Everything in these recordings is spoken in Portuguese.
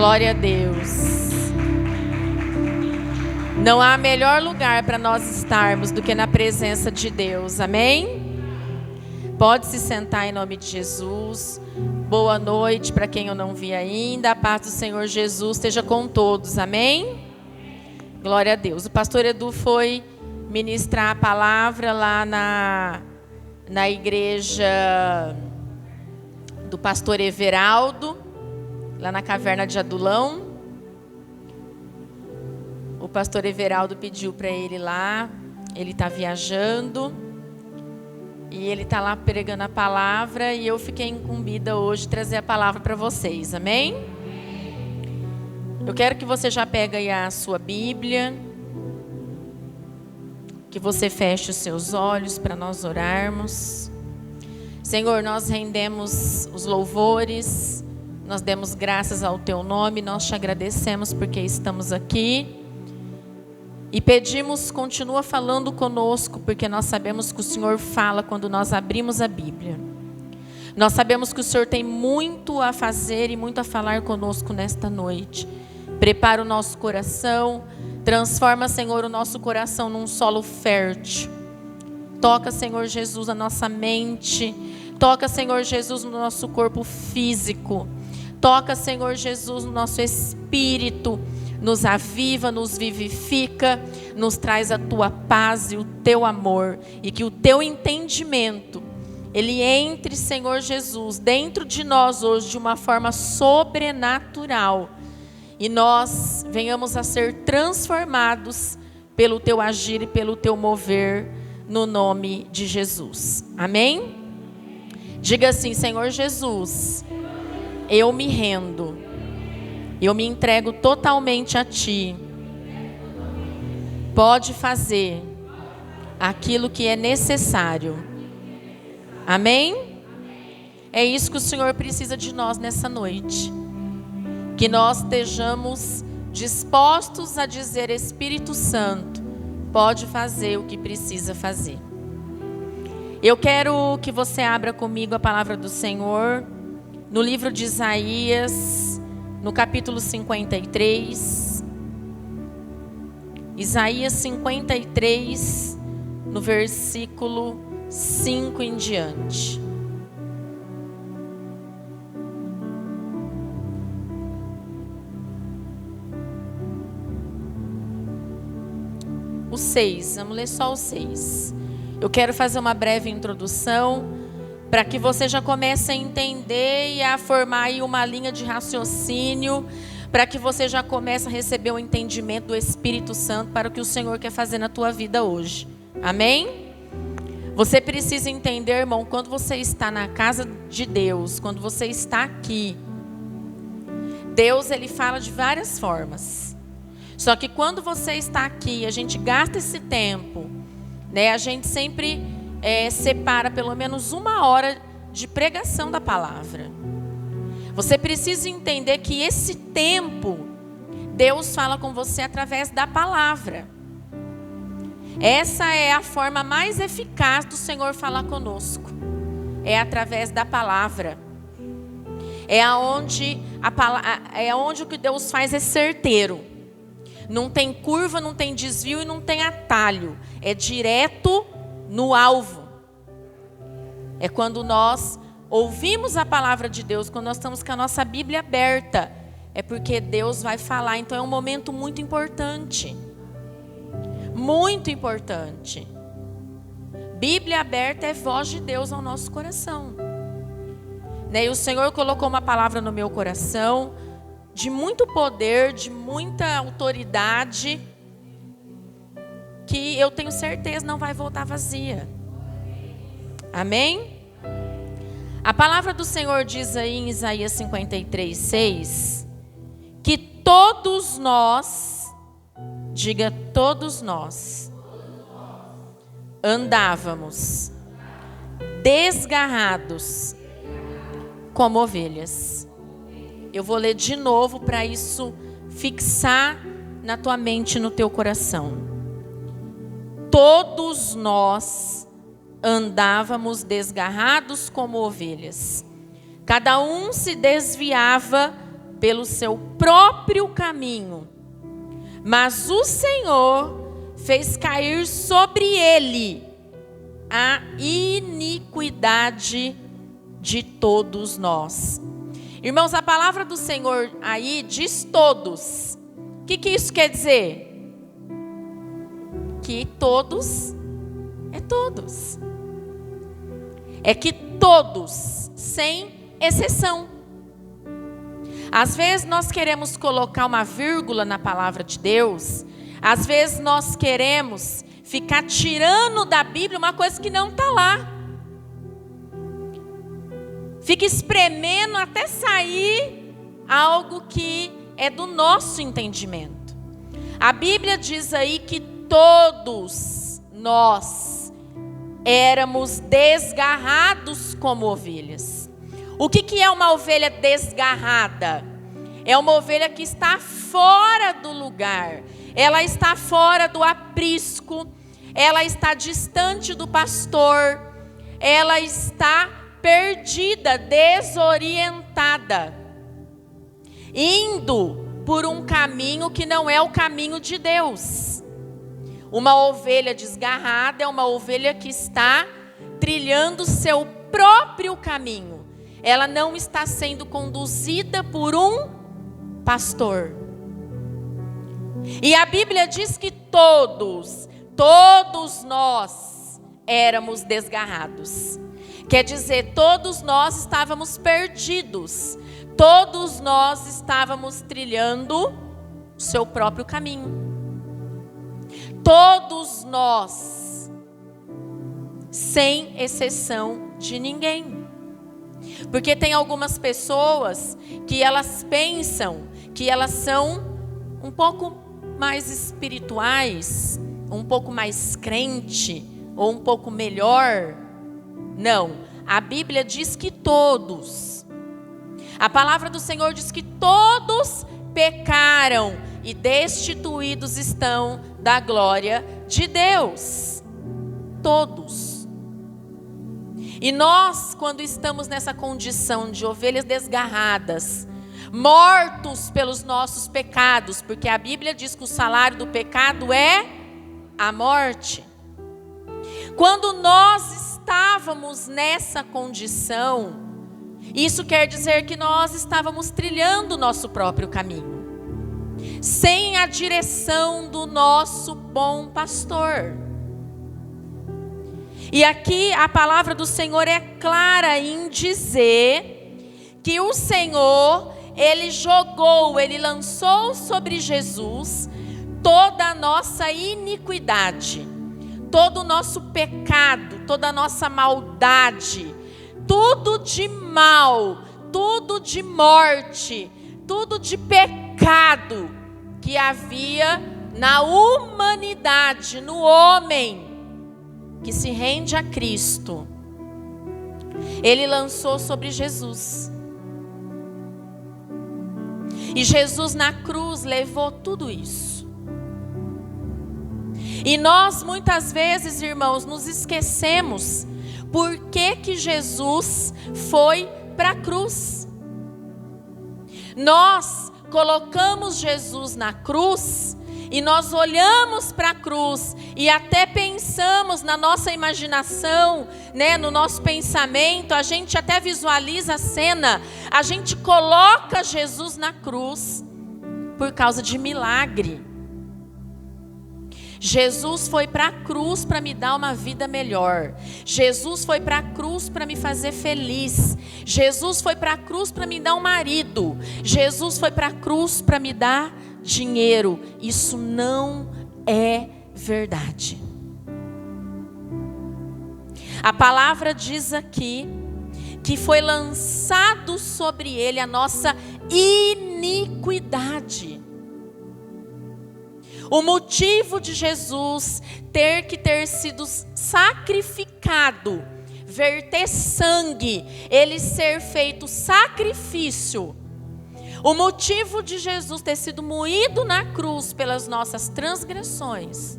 Glória a Deus. Não há melhor lugar para nós estarmos do que na presença de Deus. Amém? Pode se sentar em nome de Jesus. Boa noite para quem eu não vi ainda. A paz do Senhor Jesus esteja com todos. Amém? Glória a Deus. O pastor Edu foi ministrar a palavra lá na igreja do pastor Everaldo, lá na caverna de Adulão. O pastor Everaldo pediu para ele lá, ele está viajando, e ele está lá pregando a palavra, e eu fiquei incumbida hoje de trazer a palavra para vocês, amém? Eu quero que você já pegue aí a sua Bíblia, que você feche os seus olhos para nós orarmos. Senhor, nós rendemos os louvores, nós demos graças ao Teu nome, nós te agradecemos porque estamos aqui. E pedimos, continua falando conosco, porque nós sabemos que o Senhor fala quando nós abrimos a Bíblia. Nós sabemos que o Senhor tem muito a fazer e muito a falar conosco nesta noite. Prepara o nosso coração, transforma, Senhor, o nosso coração num solo fértil. Toca, Senhor Jesus, a nossa mente. Toca, Senhor Jesus, no nosso corpo físico. Toca, Senhor Jesus, no nosso espírito. Nos aviva, nos vivifica, nos traz a Tua paz e o Teu amor. E que o Teu entendimento, ele entre, Senhor Jesus, dentro de nós hoje de uma forma sobrenatural. E nós venhamos a ser transformados pelo Teu agir e pelo Teu mover, no nome de Jesus. Amém? Diga assim: Senhor Jesus, eu me rendo. Eu me entrego totalmente a Ti. Pode fazer aquilo que é necessário. Amém? É isso que o Senhor precisa de nós nessa noite. Que nós estejamos dispostos a dizer: Espírito Santo, pode fazer o que precisa fazer. Eu quero que você abra comigo a palavra do Senhor no livro de Isaías, no capítulo 53, Isaías 53, no versículo 5 em diante. O 6, vamos ler só o 6. Eu quero fazer uma breve introdução, para que você já comece a entender e a formar aí uma linha de raciocínio, para que você já comece a receber o entendimento do Espírito Santo para o que o Senhor quer fazer na tua vida hoje. Amém? Você precisa entender, irmão, quando você está na casa de Deus, quando você está aqui, Deus, ele fala de várias formas. Só que quando você está aqui, a gente gasta esse tempo, né? A gente sempre separa pelo menos 1 hora de pregação da palavra. Você precisa entender que esse tempo, Deus fala com você através da palavra. Essa é a forma mais eficaz do Senhor falar conosco. É através da palavra. É onde o que Deus faz é certeiro. Não tem curva, não tem desvio e não tem atalho. É direto no alvo. É quando nós ouvimos a palavra de Deus, quando nós estamos com a nossa Bíblia aberta, é porque Deus vai falar. Então é um momento muito importante. Muito importante. Bíblia aberta é voz de Deus ao nosso coração. E o Senhor colocou uma palavra no meu coração, de muito poder, de muita autoridade, que eu tenho certeza não vai voltar vazia. Amém? A palavra do Senhor diz aí em Isaías 53, 6, que todos nós, diga todos nós, andávamos desgarrados como ovelhas. Eu vou ler de novo para isso fixar na tua mente e no teu coração. Todos nós andávamos desgarrados como ovelhas. Cada um se desviava pelo seu próprio caminho, mas o Senhor fez cair sobre ele a iniquidade de todos nós. Irmãos, a palavra do Senhor aí diz todos. O que isso quer dizer? Que todos é todos. É que todos, sem exceção. Às vezes nós queremos colocar uma vírgula na palavra de Deus. Às vezes nós queremos ficar tirando da Bíblia uma coisa que não está lá. Fica espremendo até sair algo que é do nosso entendimento. A Bíblia diz aí que todos nós éramos desgarrados como ovelhas. O que é uma ovelha desgarrada? É uma ovelha que está fora do lugar. Ela está fora do aprisco. Ela está distante do pastor. Ela está perdida, desorientada, indo por um caminho que não é o caminho de Deus. Uma ovelha desgarrada é uma ovelha que está trilhando seu próprio caminho. Ela não está sendo conduzida por um pastor. E a Bíblia diz que todos nós éramos desgarrados. Quer dizer, todos nós estávamos perdidos. Todos nós estávamos trilhando o seu próprio caminho. Todos nós, sem exceção de ninguém. Porque tem algumas pessoas que elas pensam que elas são um pouco mais espirituais, um pouco mais crente, ou um pouco melhor. Não, a Bíblia diz que todos. A palavra do Senhor diz que todos pecaram e destituídos estão da glória de Deus. Todos. E nós, quando estamos nessa condição de ovelhas desgarradas, mortos pelos nossos pecados, porque a Bíblia diz que o salário do pecado é a morte. Quando nós estávamos nessa condição, isso quer dizer que nós estávamos trilhando o nosso próprio caminho, sem a direção do nosso bom pastor. E aqui a palavra do Senhor é clara em dizer que o Senhor, Ele lançou sobre Jesus toda a nossa iniquidade, todo o nosso pecado, toda a nossa maldade, tudo de mal, tudo de morte, tudo de pecado que havia na humanidade, no homem que se rende a Cristo. Ele lançou sobre Jesus. E Jesus na cruz levou tudo isso. E nós muitas vezes, irmãos, nos esquecemos por que Jesus foi para a cruz. Nós colocamos Jesus na cruz e nós olhamos para a cruz e até pensamos na nossa imaginação, né, no nosso pensamento, a gente até visualiza a cena, a gente coloca Jesus na cruz por causa de milagre. Jesus foi para a cruz para me dar uma vida melhor. Jesus foi para a cruz para me fazer feliz. Jesus foi para a cruz para me dar um marido. Jesus foi para a cruz para me dar dinheiro. Isso não é verdade. A palavra diz aqui que foi lançado sobre ele a nossa iniquidade. O motivo de Jesus ter sido sacrificado, verter sangue, ele ser feito sacrifício. O motivo de Jesus ter sido moído na cruz pelas nossas transgressões.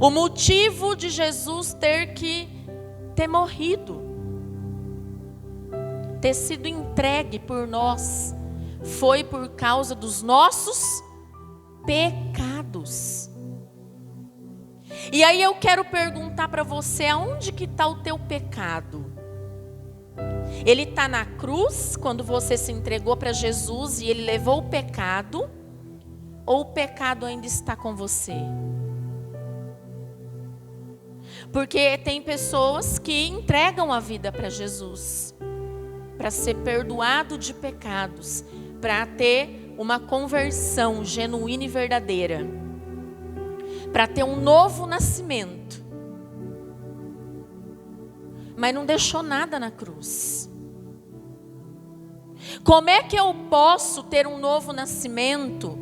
O motivo de Jesus ter morrido, ter sido entregue por nós, foi por causa dos nossos pecados. E aí eu quero perguntar para você, aonde que está o teu pecado? Ele está na cruz, quando você se entregou para Jesus e Ele levou o pecado, ou o pecado ainda está com você? Porque tem pessoas que entregam a vida para Jesus, para ser perdoado de pecados, para ter uma conversão genuína e verdadeira, para ter um novo nascimento, mas não deixou nada na cruz. Como é que eu posso ter um novo nascimento?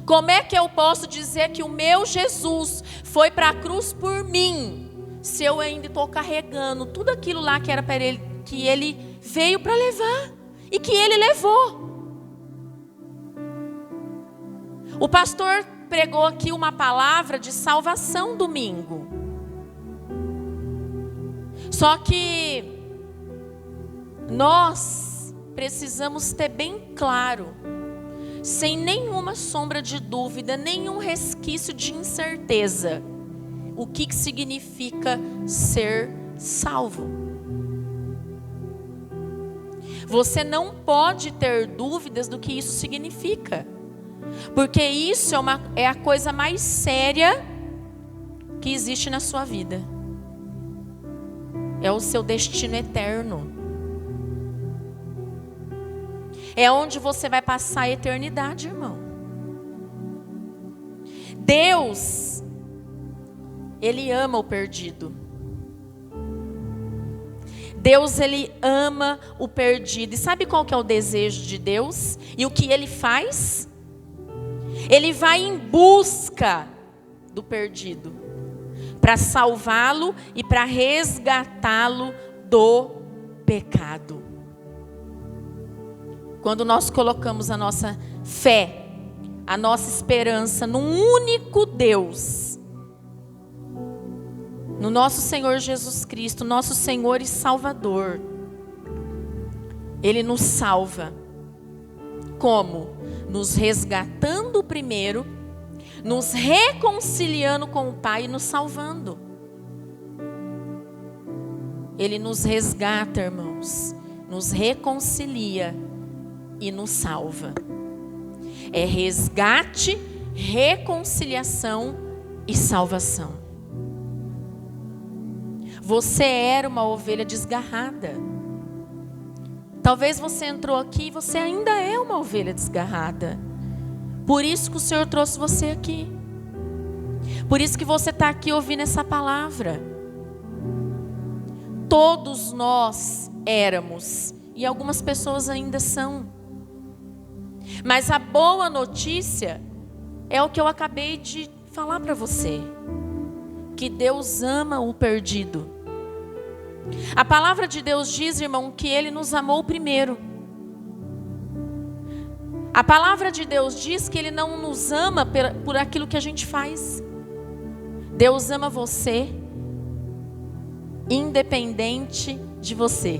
Como é que eu posso dizer que o meu Jesus foi para a cruz por mim, se eu ainda estou carregando tudo aquilo lá que era para ele, que ele veio para levar e que ele levou? O pastor pregou aqui uma palavra de salvação domingo. Só que nós precisamos ter bem claro, sem nenhuma sombra de dúvida, nenhum resquício de incerteza, o que significa ser salvo. Você não pode ter dúvidas do que isso significa, porque isso é a coisa mais séria que existe na sua vida. É o seu destino eterno. É onde você vai passar a eternidade, irmão. Deus, Ele ama o perdido. Deus, Ele ama o perdido. E sabe qual que é o desejo de Deus? E o que Ele faz? Ele vai em busca do perdido, para salvá-lo e para resgatá-lo do pecado. Quando nós colocamos a nossa fé, a nossa esperança num único Deus, no nosso Senhor Jesus Cristo, nosso Senhor e Salvador, Ele nos salva. Como? Nos resgatando primeiro, nos reconciliando com o Pai e nos salvando. Ele nos resgata, irmãos, nos reconcilia e nos salva. É resgate, reconciliação e salvação. Você era uma ovelha desgarrada. Talvez você entrou aqui e você ainda é uma ovelha desgarrada. Por isso que o Senhor trouxe você aqui. Por isso que você está aqui ouvindo essa palavra. Todos nós éramos, e algumas pessoas ainda são. Mas a boa notícia é o que eu acabei de falar para você. Que Deus ama o perdido. A palavra de Deus diz, irmão, que Ele nos amou primeiro. A palavra de Deus diz que Ele não nos ama por aquilo que a gente faz. Deus ama você, independente de você.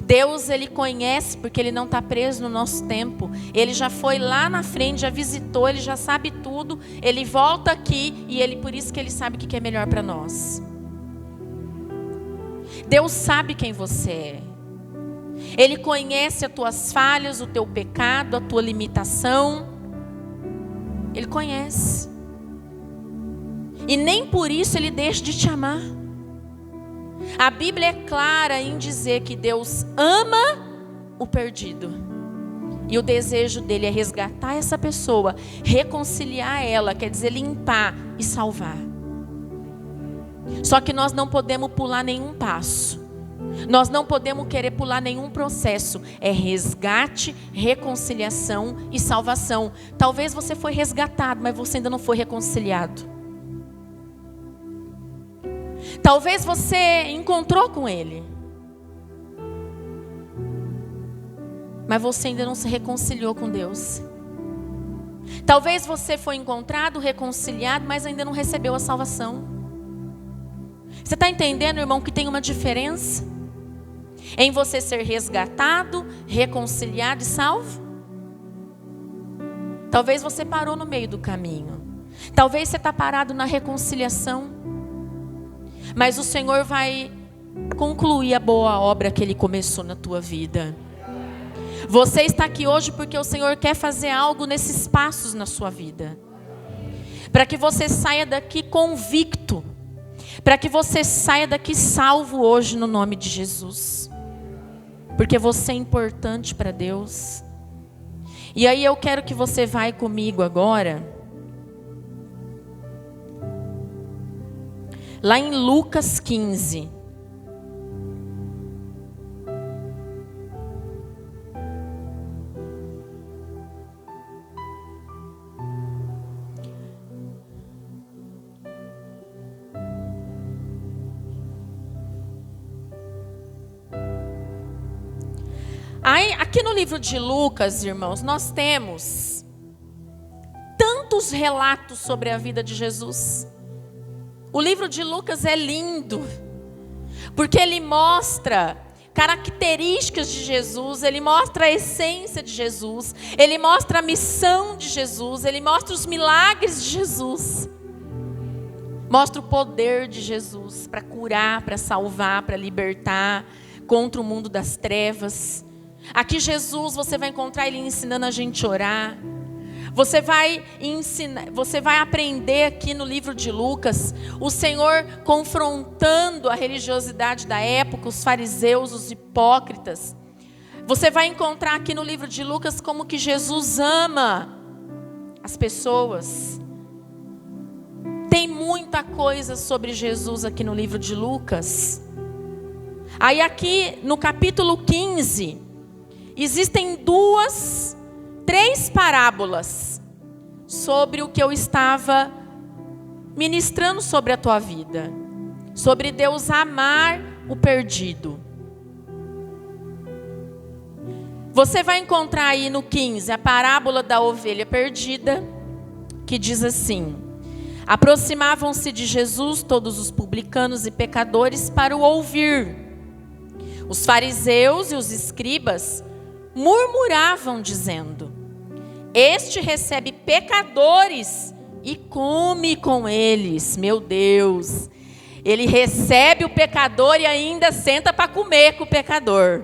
Deus, Ele conhece, porque Ele não está preso no nosso tempo. Ele já foi lá na frente, já visitou, Ele já sabe tudo. Ele volta aqui e por isso que Ele sabe o que é melhor para nós. Deus sabe quem você é. Ele conhece as tuas falhas, o teu pecado, a tua limitação. Ele conhece. E nem por isso Ele deixa de te amar. A Bíblia é clara em dizer que Deus ama o perdido. E o desejo dele é resgatar essa pessoa, reconciliar ela, quer dizer, limpar e salvar. Só que nós não podemos pular nenhum passo. Nós não podemos querer pular nenhum processo. É resgate, reconciliação e salvação. Talvez você foi resgatado, mas você ainda não foi reconciliado. Talvez você encontrou com Ele, mas você ainda não se reconciliou com Deus. Talvez você foi encontrado, reconciliado, mas ainda não recebeu a salvação. Você está entendendo, irmão, que tem uma diferença? Em você ser resgatado, reconciliado e salvo? Talvez você parou no meio do caminho. Talvez você está parado na reconciliação. Mas o Senhor vai concluir a boa obra que Ele começou na tua vida. Você está aqui hoje porque o Senhor quer fazer algo nesses passos na sua vida. Para que você saia daqui convicto. Para que você saia daqui salvo hoje no nome de Jesus. Porque você é importante para Deus. E aí eu quero que você vá comigo agora. Lá em Lucas 15. Aí, aqui no livro de Lucas, irmãos, nós temos tantos relatos sobre a vida de Jesus. O livro de Lucas é lindo, porque ele mostra características de Jesus, ele mostra a essência de Jesus, ele mostra a missão de Jesus, ele mostra os milagres de Jesus, mostra o poder de Jesus para curar, para salvar, para libertar contra o mundo das trevas. Aqui Jesus, você vai encontrar ele ensinando a gente a orar. Você vai aprender aqui no livro de Lucas, o Senhor confrontando a religiosidade da época, os fariseus, os hipócritas. Você vai encontrar aqui no livro de Lucas como que Jesus ama as pessoas. Tem muita coisa sobre Jesus aqui no livro de Lucas. Aí aqui no capítulo 15, existem três parábolas sobre o que eu estava ministrando sobre a tua vida. Sobre Deus amar o perdido. Você vai encontrar aí no 15 a parábola da ovelha perdida, que diz assim: aproximavam-se de Jesus todos os publicanos e pecadores para o ouvir. Os fariseus e os escribas murmuravam dizendo: este recebe pecadores e come com eles. Meu Deus, ele recebe o pecador e ainda senta para comer com o pecador.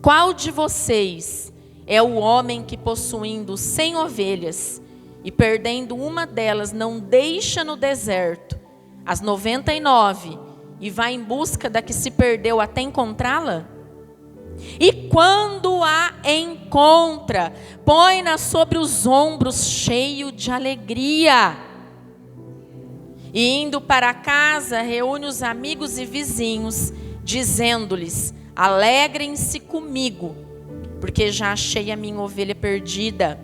Qual de vocês é o homem que, possuindo 100 ovelhas e perdendo uma delas, não deixa no deserto as 99 e vai em busca da que se perdeu até encontrá-la? E quando a encontra, põe-na sobre os ombros, cheio de alegria. E indo para casa, reúne os amigos e vizinhos, dizendo-lhes: alegrem-se comigo, porque já achei a minha ovelha perdida.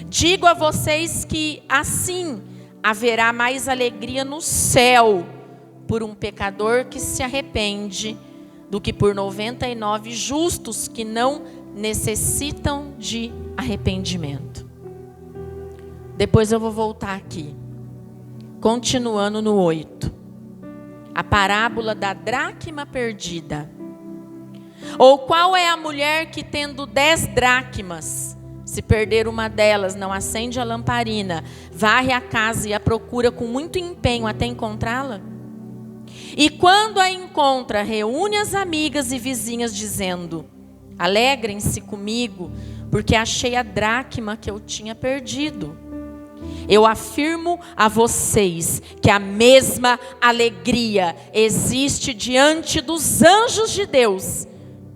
Digo a vocês que assim haverá mais alegria no céu por um pecador que se arrepende, do que por 99 justos que não necessitam de arrependimento. Depois eu vou voltar aqui, continuando no 8. A parábola da dracma perdida. Ou qual é a mulher que, tendo 10 dracmas, se perder uma delas, não acende a lamparina, varre a casa e a procura com muito empenho até encontrá-la? E quando a encontra, reúne as amigas e vizinhas, dizendo: alegrem-se comigo, porque achei a dracma que eu tinha perdido. Eu afirmo a vocês que a mesma alegria existe diante dos anjos de Deus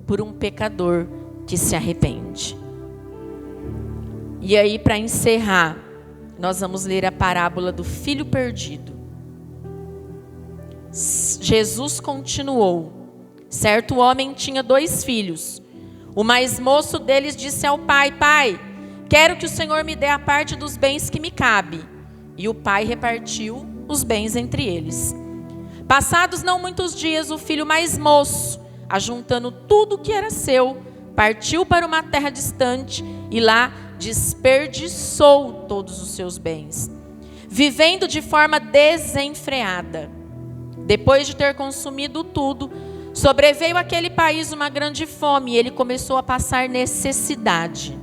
por um pecador que se arrepende. E aí, para encerrar, nós vamos ler a parábola do filho perdido. Jesus continuou: certo homem tinha 2 filhos. O mais moço deles disse ao pai: pai, quero que o Senhor me dê a parte dos bens que me cabe. E o pai repartiu os bens entre eles. Passados não muitos dias, o filho mais moço, ajuntando tudo o que era seu, partiu para uma terra distante e lá desperdiçou todos os seus bens, vivendo de forma desenfreada. Depois de ter consumido tudo, sobreveio àquele país uma grande fome e ele começou a passar necessidade.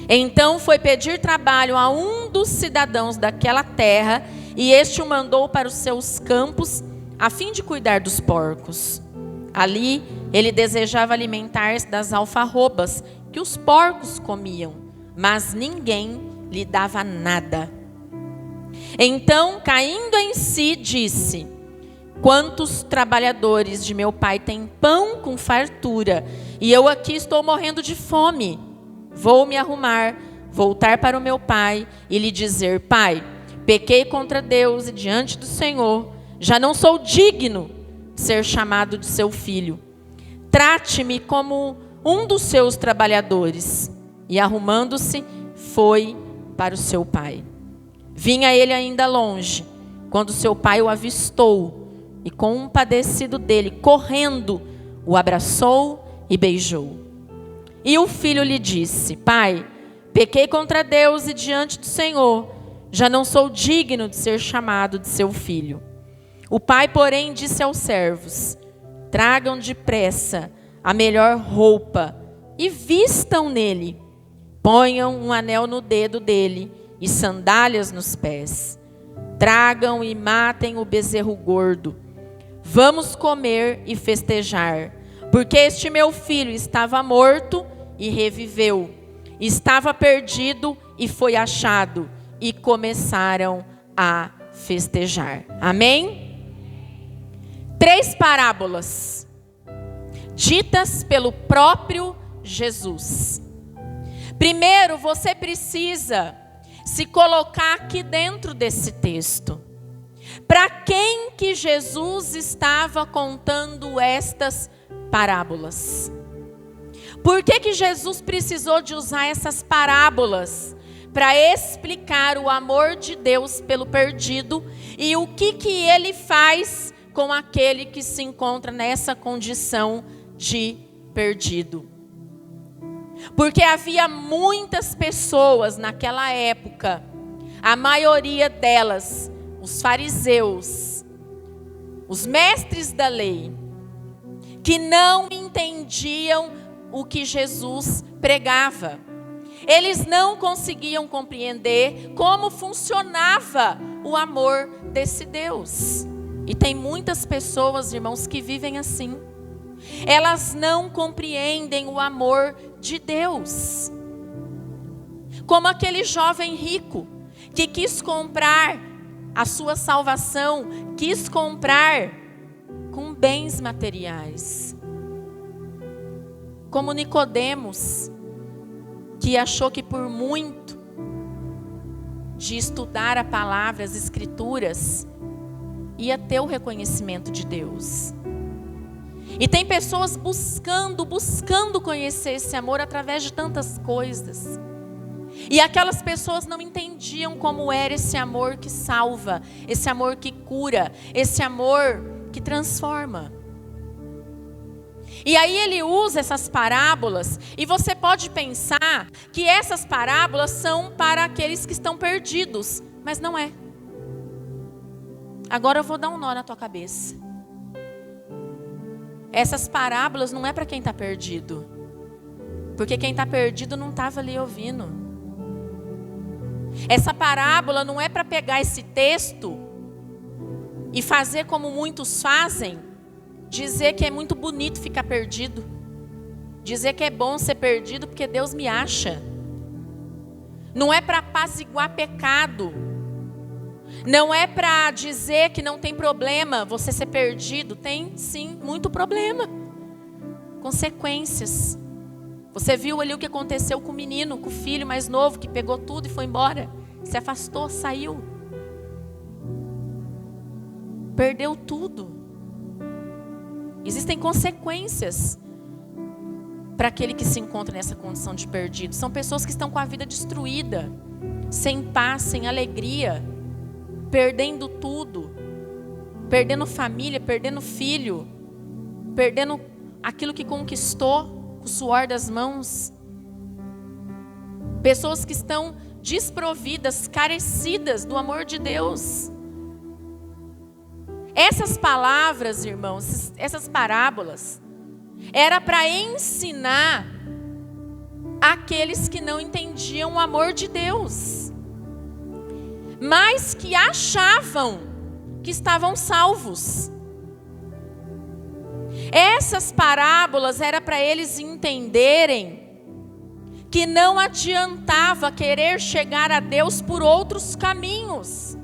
Então foi pedir trabalho a um dos cidadãos daquela terra e este o mandou para os seus campos a fim de cuidar dos porcos. Ali ele desejava alimentar-se das alfarrobas que os porcos comiam, mas ninguém lhe dava nada. Então, caindo em si, disse: quantos trabalhadores de meu pai têm pão com fartura, e eu aqui estou morrendo de fome. Vou me arrumar, voltar para o meu pai e lhe dizer: pai, pequei contra Deus e diante do Senhor, já não sou digno de ser chamado de seu filho. Trate-me como um dos seus trabalhadores. E arrumando-se, foi para o seu pai. Vinha ele ainda longe, quando seu pai o avistou, e compadecido dele, correndo, o abraçou e beijou. E o filho lhe disse: pai, pequei contra Deus e diante do Senhor, já não sou digno de ser chamado de seu filho. O pai, porém, disse aos servos: tragam depressa a melhor roupa e vistam nele. Ponham um anel no dedo dele e sandálias nos pés. Tragam e matem o bezerro gordo. Vamos comer e festejar, porque este meu filho estava morto e reviveu, estava perdido e foi achado. E começaram a festejar. Amém? 3 parábolas ditas pelo próprio Jesus. Primeiro, você precisa se colocar aqui dentro desse texto. Para quem que Jesus estava contando estas parábolas? Por que Jesus precisou de usar essas parábolas? Para explicar o amor de Deus pelo perdido e o que ele faz com aquele que se encontra nessa condição de perdido. Porque havia muitas pessoas naquela época, a maioria delas, os fariseus, os mestres da lei, que não entendiam o que Jesus pregava. Eles não conseguiam compreender como funcionava o amor desse Deus. E tem muitas pessoas, irmãos, que vivem assim. Elas não compreendem o amor de Deus. Como aquele jovem rico que quis comprar a sua salvação, quis comprar com bens materiais. Como Nicodemos, que achou que por muito de estudar a palavra, as escrituras, ia ter o reconhecimento de Deus. E tem pessoas buscando conhecer esse amor através de tantas coisas. E aquelas pessoas não entendiam como era esse amor que salva, esse amor que cura, esse amor que transforma. E aí ele usa essas parábolas, e você pode pensar que essas parábolas são para aqueles que estão perdidos, mas não é. Agora eu vou dar um nó na tua cabeça. Essas parábolas não é para quem está perdido, porque quem está perdido não estava ali ouvindo. Essa parábola não é para pegar esse texto e fazer como muitos fazem, dizer que é muito bonito ficar perdido, dizer que é bom ser perdido porque Deus me acha. Não é para apaziguar pecado. Não é para dizer que não tem problema você ser perdido. Tem sim, muito problema. Consequências. Você viu ali o que aconteceu com o menino, com o filho mais novo, que pegou tudo e foi embora. Se afastou, saiu. Perdeu tudo. Existem consequências para aquele que se encontra nessa condição de perdido. São pessoas que estão com a vida destruída, sem paz, sem alegria, perdendo tudo, perdendo família, perdendo filho, perdendo aquilo que conquistou com o suor das mãos. Pessoas que estão desprovidas, carecidas do amor de Deus. Essas palavras, irmãos, essas parábolas, era para ensinar aqueles que não entendiam o amor de Deus, mas que achavam que estavam salvos. Essas parábolas era para eles entenderem que não adiantava querer chegar a Deus por outros caminhos.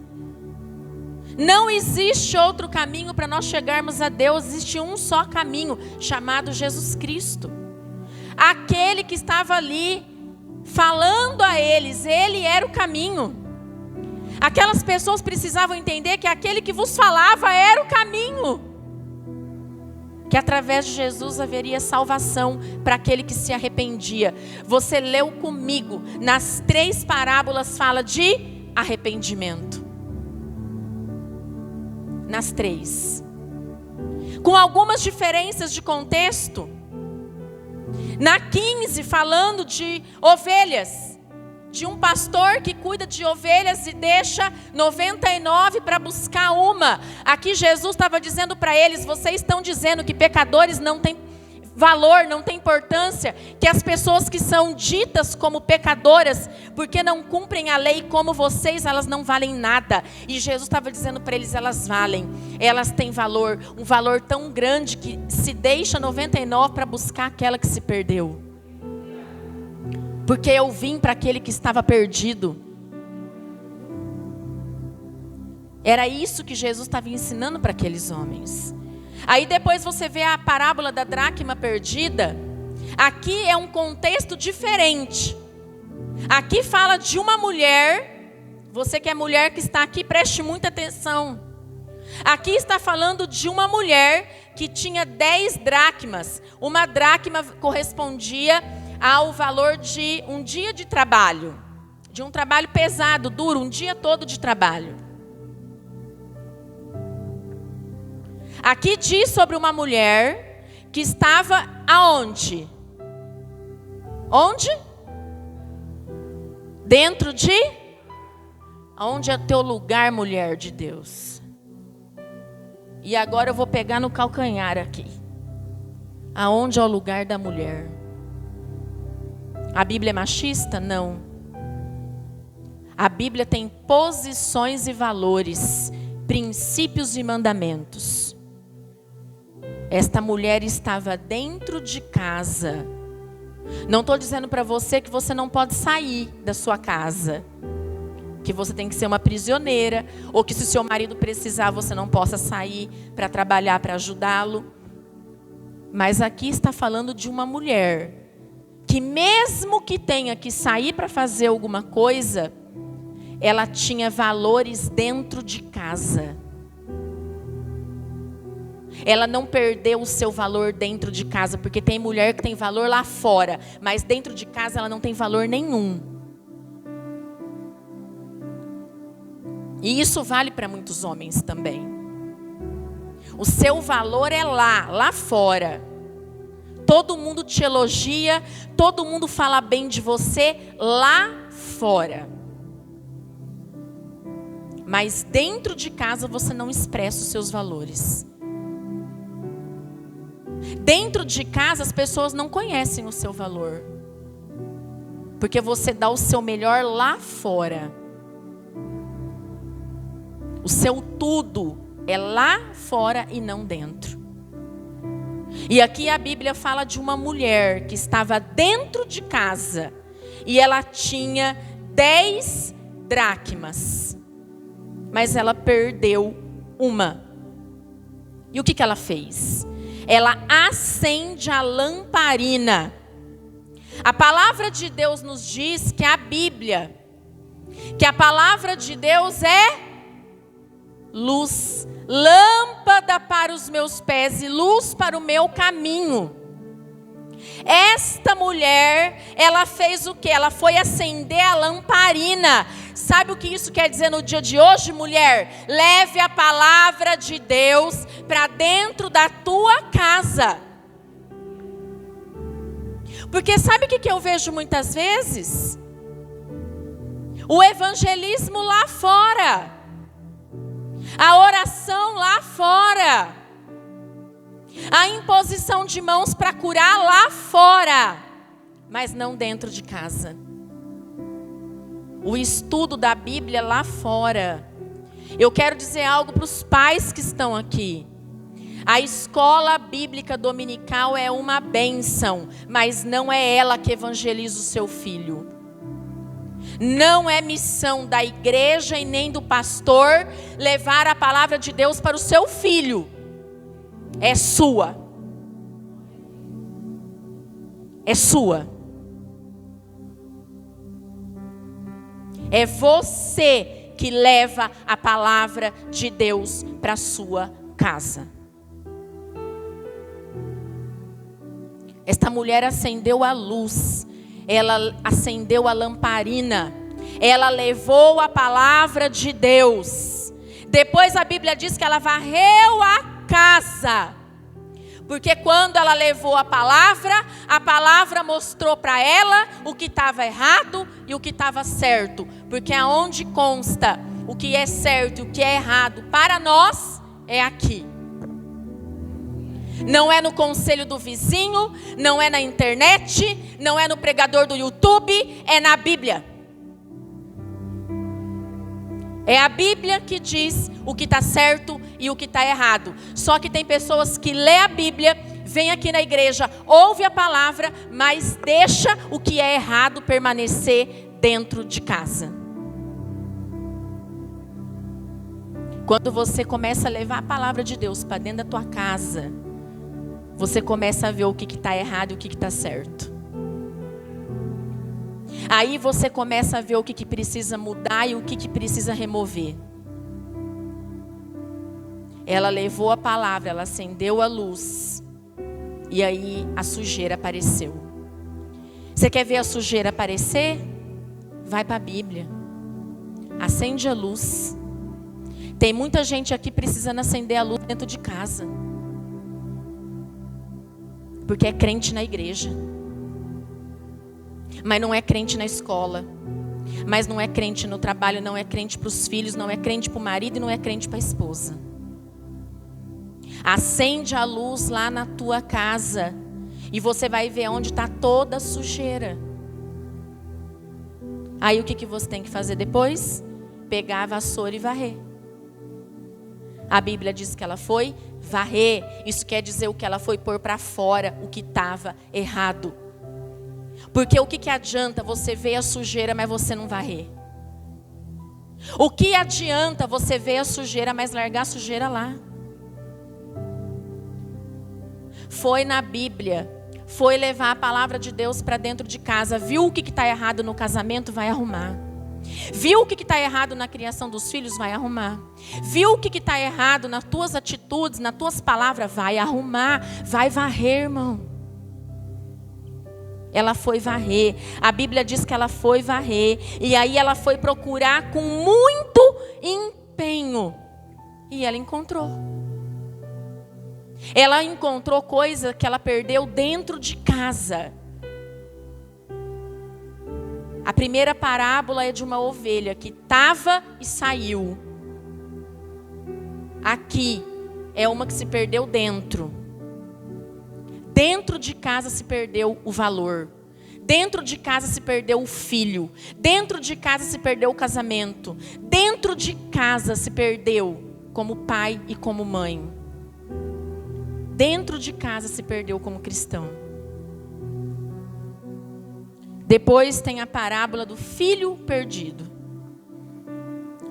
Não existe outro caminho para nós chegarmos a Deus, existe um só caminho, chamado Jesus Cristo. Aquele que estava ali falando a eles, ele era o caminho. Aquelas pessoas precisavam entender que aquele que vos falava era o caminho. Que através de Jesus haveria salvação para aquele que se arrependia. Você leu comigo, nas 3 parábolas fala de arrependimento. Nas 3. Com algumas diferenças de contexto. Na 15, falando de ovelhas. De um pastor que cuida de ovelhas e deixa 99 para buscar uma. Aqui Jesus estava dizendo para eles: vocês estão dizendo que pecadores não têm valor, não têm importância, que as pessoas que são ditas como pecadoras, porque não cumprem a lei como vocês, elas não valem nada. E Jesus estava dizendo para eles: elas valem, elas têm valor, um valor tão grande que se deixa 99 para buscar aquela que se perdeu. Porque eu vim para aquele que estava perdido. Era isso que Jesus estava ensinando para aqueles homens. Aí depois você vê a parábola da dracma perdida. Aqui é um contexto diferente. Aqui fala de uma mulher. Você que é mulher que está aqui, preste muita atenção. Aqui está falando de uma mulher que tinha 10 dracmas. Uma dracma correspondia ao valor de um dia de trabalho. De um trabalho pesado, duro, um dia todo de trabalho. Aqui diz sobre uma mulher que estava aonde? Onde? Dentro de? Aonde é teu lugar, mulher de Deus? E agora eu vou pegar no calcanhar aqui. Aonde é o lugar da mulher? A Bíblia é machista? Não. A Bíblia tem posições e valores, princípios e mandamentos. Esta mulher estava dentro de casa. Não estou dizendo para você que você não pode sair da sua casa, que você tem que ser uma prisioneira, ou que se o seu marido precisar você não possa sair para trabalhar, para ajudá-lo. Mas aqui está falando de uma mulher que mesmo que tenha que sair para fazer alguma coisa, ela tinha valores dentro de casa. Ela não perdeu o seu valor dentro de casa, porque tem mulher que tem valor lá fora, mas dentro de casa ela não tem valor nenhum. E isso vale para muitos homens também. O seu valor é lá fora. Todo mundo te elogia, todo mundo fala bem de você lá fora. Mas dentro de casa você não expressa os seus valores. Dentro de casa as pessoas não conhecem o seu valor. Porque você dá o seu melhor lá fora. O seu tudo é lá fora e não dentro. E aqui a Bíblia fala de uma mulher que estava dentro de casa e ela tinha 10 dracmas, mas ela perdeu uma. E o que ela fez? Ela acende a lamparina. A palavra de Deus nos diz que a Bíblia, que a palavra de Deus é luz, lâmpada para os meus pés e luz para o meu caminho. Esta mulher, ela fez o quê? Ela foi acender a lamparina. Sabe o que isso quer dizer no dia de hoje, mulher? Leve a palavra de Deus para dentro da tua casa. Porque sabe o que eu vejo muitas vezes? O evangelismo lá fora. A oração lá fora. A imposição de mãos para curar lá fora. Mas não dentro de casa. O estudo da Bíblia lá fora. Eu quero dizer algo para os pais que estão aqui. A escola bíblica dominical é uma bênção, mas não é ela que evangeliza o seu filho. Não é missão da igreja e nem do pastor levar a palavra de Deus para o seu filho. É sua. É sua. É você que leva a palavra de Deus para a sua casa. Esta mulher acendeu a luz, ela acendeu a lamparina, ela levou a palavra de Deus. Depois a Bíblia diz que ela varreu a casa, porque quando ela levou a palavra mostrou para ela o que estava errado e o que estava certo, porque aonde consta o que é certo e o que é errado para nós é aqui. Não é no conselho do vizinho, não é na internet, não é no pregador do YouTube, é na Bíblia. É a Bíblia que diz o que está certo e o que está errado. Só que tem pessoas que lê a Bíblia, vem aqui na igreja, ouve a palavra, mas deixa o que é errado permanecer dentro de casa. Quando você começa a levar a palavra de Deus para dentro da tua casa, você começa a ver o que está errado e o que está certo. Aí você começa a ver o que precisa mudar e o que precisa remover. Ela levou a palavra, ela acendeu a luz. E aí a sujeira apareceu. Você quer ver a sujeira aparecer? Vai para a Bíblia. Acende a luz. Tem muita gente aqui precisando acender a luz dentro de casa. Porque é crente na igreja, mas não é crente na escola, mas não é crente no trabalho, não é crente para os filhos, não é crente para o marido e não é crente para a esposa. Acende a luz lá na tua casa e você vai ver onde está toda a sujeira. Aí o que você tem que fazer depois? Pegar a vassoura e varrer. A Bíblia diz que ela foi varrer. Isso quer dizer o que ela foi pôr para fora, o que estava errado. Porque o que adianta você ver a sujeira, mas você não varrer? O que adianta você ver a sujeira, mas largar a sujeira lá? Foi na Bíblia, foi levar a palavra de Deus para dentro de casa. Viu o que está errado no casamento, vai arrumar. Viu o que está errado na criação dos filhos, vai arrumar. Viu o que está errado nas tuas atitudes, nas tuas palavras, vai arrumar. Vai varrer, irmão. Ela foi varrer. A Bíblia diz que ela foi varrer. E aí ela foi procurar com muito empenho. E ela encontrou. Ela encontrou coisa que ela perdeu dentro de casa. A primeira parábola é de uma ovelha que estava e saiu. Aqui é uma que se perdeu dentro. Dentro de casa se perdeu o valor. Dentro de casa se perdeu o filho. Dentro de casa se perdeu o casamento. Dentro de casa se perdeu como pai e como mãe. Dentro de casa se perdeu como cristão. Depois tem a parábola do filho perdido.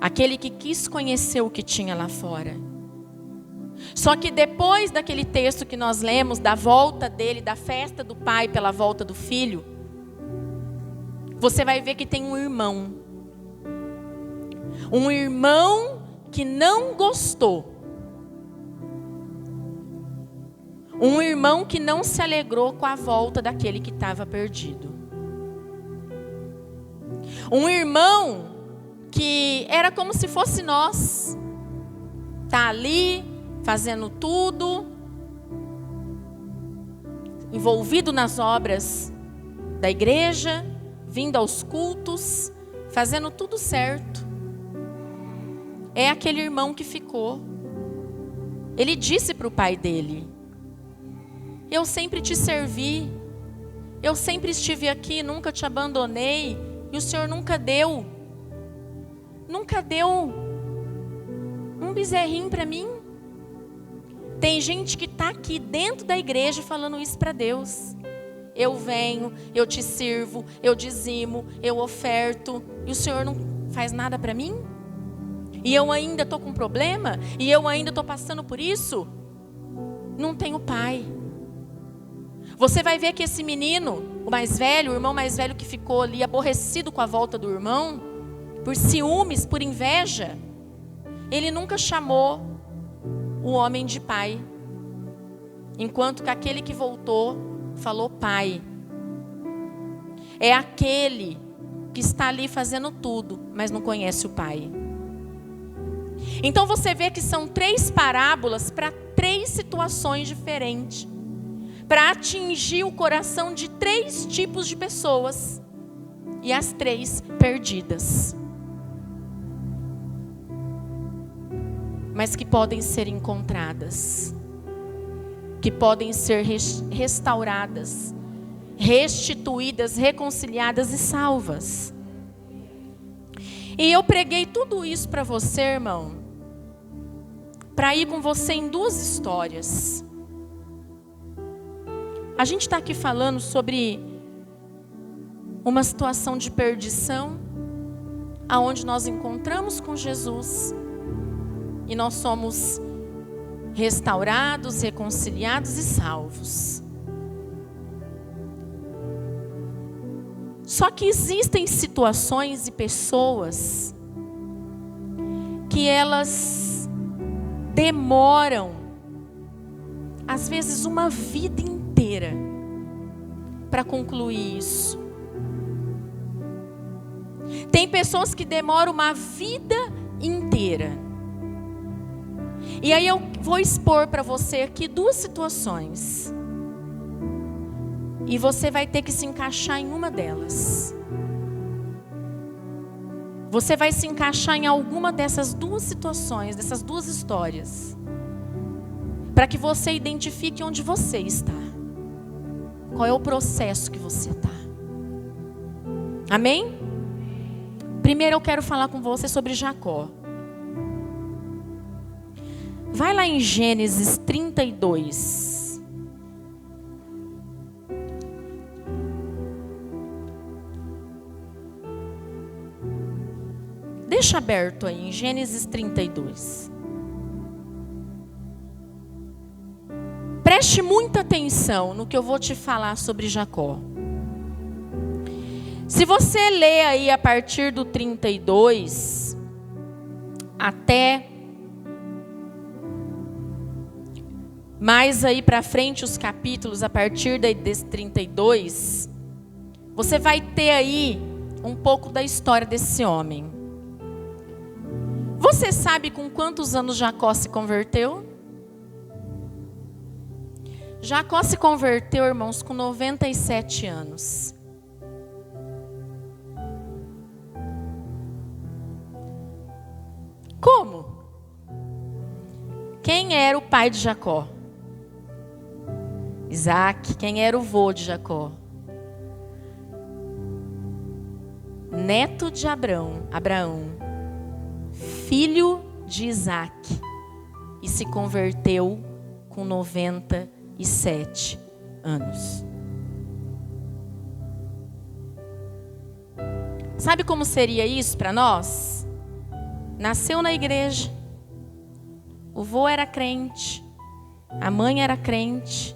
Aquele que quis conhecer o que tinha lá fora. Só que depois daquele texto que nós lemos, da volta dele, da festa do pai pela volta do filho, você vai ver que tem um irmão. Um irmão que não gostou. Um irmão que não se alegrou com a volta daquele que estava perdido. Um irmão que era como se fosse nós. Está ali, fazendo tudo, envolvido nas obras da igreja, vindo aos cultos, fazendo tudo certo. é aquele irmão que ficou. Ele disse para o pai dele: eu sempre te servi, eu sempre estive aqui, nunca te abandonei, e o Senhor nunca deu um bezerrinho para mim. Tem gente que está aqui dentro da igreja falando isso para Deus. Eu venho, eu te sirvo, eu dizimo, eu oferto, e o Senhor não faz nada para mim? E eu ainda estou com problema? E eu ainda estou passando por isso? Não tenho pai. Você vai ver que esse menino, o mais velho, o irmão mais velho que ficou ali aborrecido com a volta do irmão, por ciúmes, por inveja, ele nunca chamou o homem de pai. Enquanto que aquele que voltou falou pai. É aquele que está ali fazendo tudo, mas não conhece o pai. Então você vê que são 3 parábolas para 3 situações diferentes, para atingir o coração de 3 tipos de pessoas, e as 3 perdidas, mas que podem ser encontradas, que podem ser restauradas, restituídas, reconciliadas e salvas. E eu preguei tudo isso para você, irmão, para ir com você em 2 histórias. A gente está aqui falando sobre uma situação de perdição, aonde nós encontramos com Jesus e nós somos restaurados, reconciliados e salvos. Só que existem situações e pessoas que elas demoram, às vezes, uma vida inteira para concluir isso. Tem pessoas que demoram uma vida inteira. E aí eu vou expor para você aqui 2 situações. E você vai ter que se encaixar em uma delas. Você vai se encaixar em alguma dessas 2 situações, dessas 2 histórias, para que você identifique onde você está. Qual é o processo que você está. Amém? Primeiro eu quero falar com você sobre Jacó. Vai lá em Gênesis 32. Deixa aberto aí em Gênesis 32. Preste muita atenção no que eu vou te falar sobre Jacó. Se você ler aí a partir do 32 até mais aí para frente os capítulos a partir desse 32, você vai ter aí um pouco da história desse homem. Você sabe com quantos anos Jacó se converteu? Jacó se converteu, irmãos, com 97 anos. Como? Quem era o pai de Jacó? Isaac. Quem era o vô de Jacó? Neto de Abraão, filho de Isaac, e se converteu com 97 anos. Sabe como seria isso para nós? Nasceu na igreja, o vô era crente, a mãe era crente,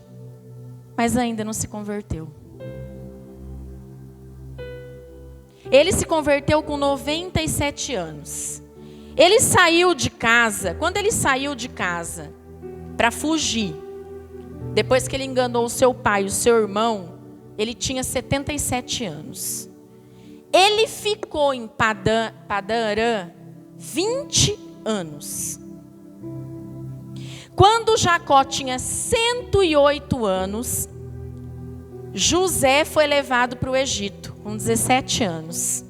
mas ainda não se converteu. Ele se converteu com 97 anos. Ele saiu de casa. Quando ele saiu de casa para fugir, depois que ele enganou o seu pai e o seu irmão, ele tinha 77 anos. Ele ficou em Padã Arã 20 anos. Quando Jacó tinha 108 anos, José foi levado para o Egito com 17 anos.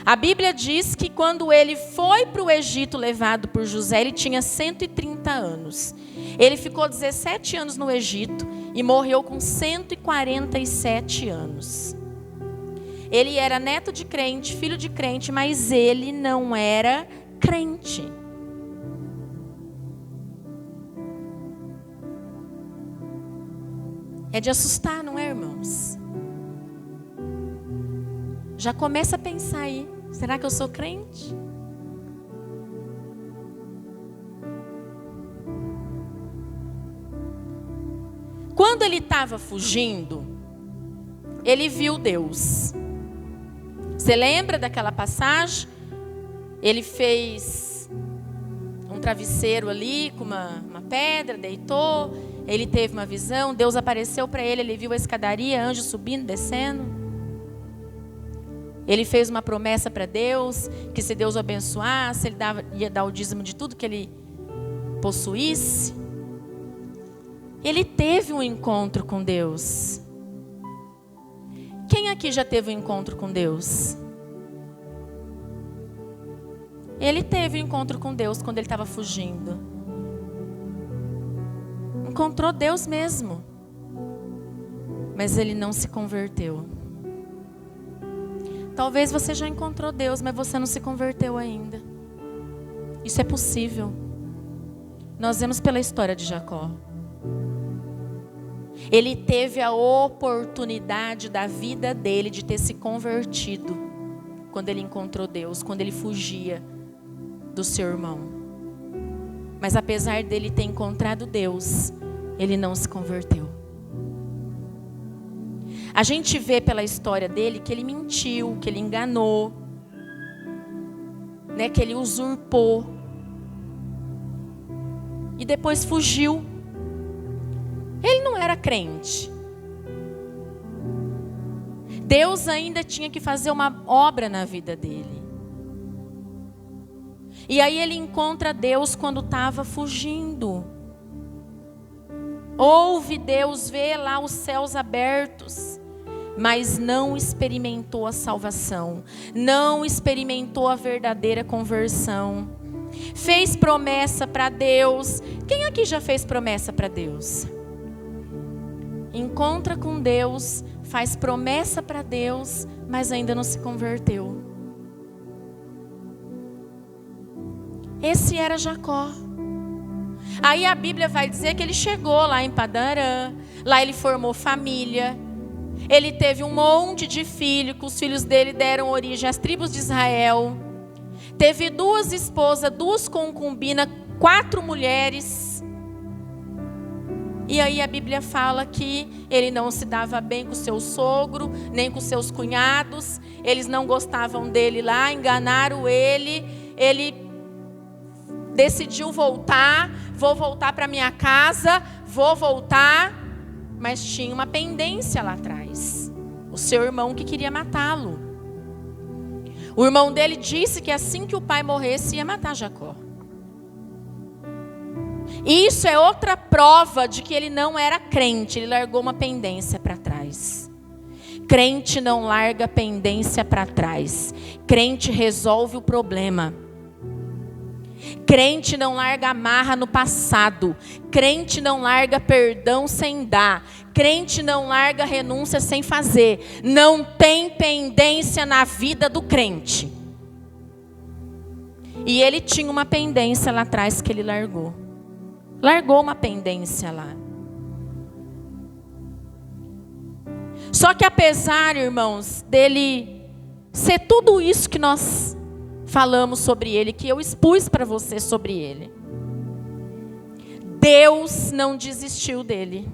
A Bíblia diz que quando ele foi para o Egito levado por José, ele tinha 130 anos. Ele ficou 17 anos no Egito e morreu com 147 anos. Ele era neto de crente, filho de crente, mas ele não era crente. É de assustar, não é, irmãos? Já começa a pensar aí, será que eu sou crente? Quando ele estava fugindo, ele viu Deus. Você lembra daquela passagem? Ele fez um travesseiro ali com uma pedra, deitou. Ele teve uma visão, Deus apareceu para ele, ele viu a escadaria, anjos subindo, descendo. Ele fez uma promessa para Deus, que se Deus o abençoasse, ele ia dar o dízimo de tudo que ele possuísse. Ele teve um encontro com Deus. Quem aqui já teve um encontro com Deus? Ele teve um encontro com Deus quando ele estava fugindo. Encontrou Deus mesmo. Mas ele não se converteu. Talvez você já encontrou Deus, mas você não se converteu ainda. Isso é possível. Nós vemos pela história de Jacó. Ele teve a oportunidade da vida dele de ter se convertido quando ele encontrou Deus, quando ele fugia do seu irmão. Mas apesar dele ter encontrado Deus, ele não se converteu. A gente vê pela história dele que ele mentiu, que ele enganou, né, que ele usurpou. E depois fugiu. Ele não era crente. Deus ainda tinha que fazer uma obra na vida dele. E aí ele encontra Deus quando estava fugindo. Ouve Deus, vê lá os céus abertos. Mas não experimentou a salvação. Não experimentou a verdadeira conversão. Fez promessa para Deus. Quem aqui já fez promessa para Deus? Encontra com Deus, faz promessa para Deus, mas ainda não se converteu. Esse era Jacó. Aí a Bíblia vai dizer que ele chegou lá em Padã Arã, lá ele formou família, ele teve um monte de filhos, que os filhos dele deram origem às tribos de Israel. Teve 2 esposas, 2 concubinas, 4 mulheres. E aí a Bíblia fala que ele não se dava bem com o seu sogro, nem com seus cunhados. Eles não gostavam dele lá, enganaram ele. Ele decidiu voltar. Vou voltar para minha casa, vou voltar. Mas tinha uma pendência lá atrás. O seu irmão que queria matá-lo. O irmão dele disse que assim que o pai morresse ia matar Jacó. Isso é outra prova de que ele não era crente. Ele largou uma pendência para trás. Crente não larga pendência para trás. Crente resolve o problema. Crente não larga amarra no passado. Crente não larga perdão sem dar. Crente não larga renúncia sem fazer. Não tem pendência na vida do crente. E ele tinha uma pendência lá atrás que ele largou. Largou uma pendência lá. Só que apesar, irmãos, dele ser tudo isso que nós falamos sobre ele, que eu expus para você sobre ele, Deus não desistiu dele,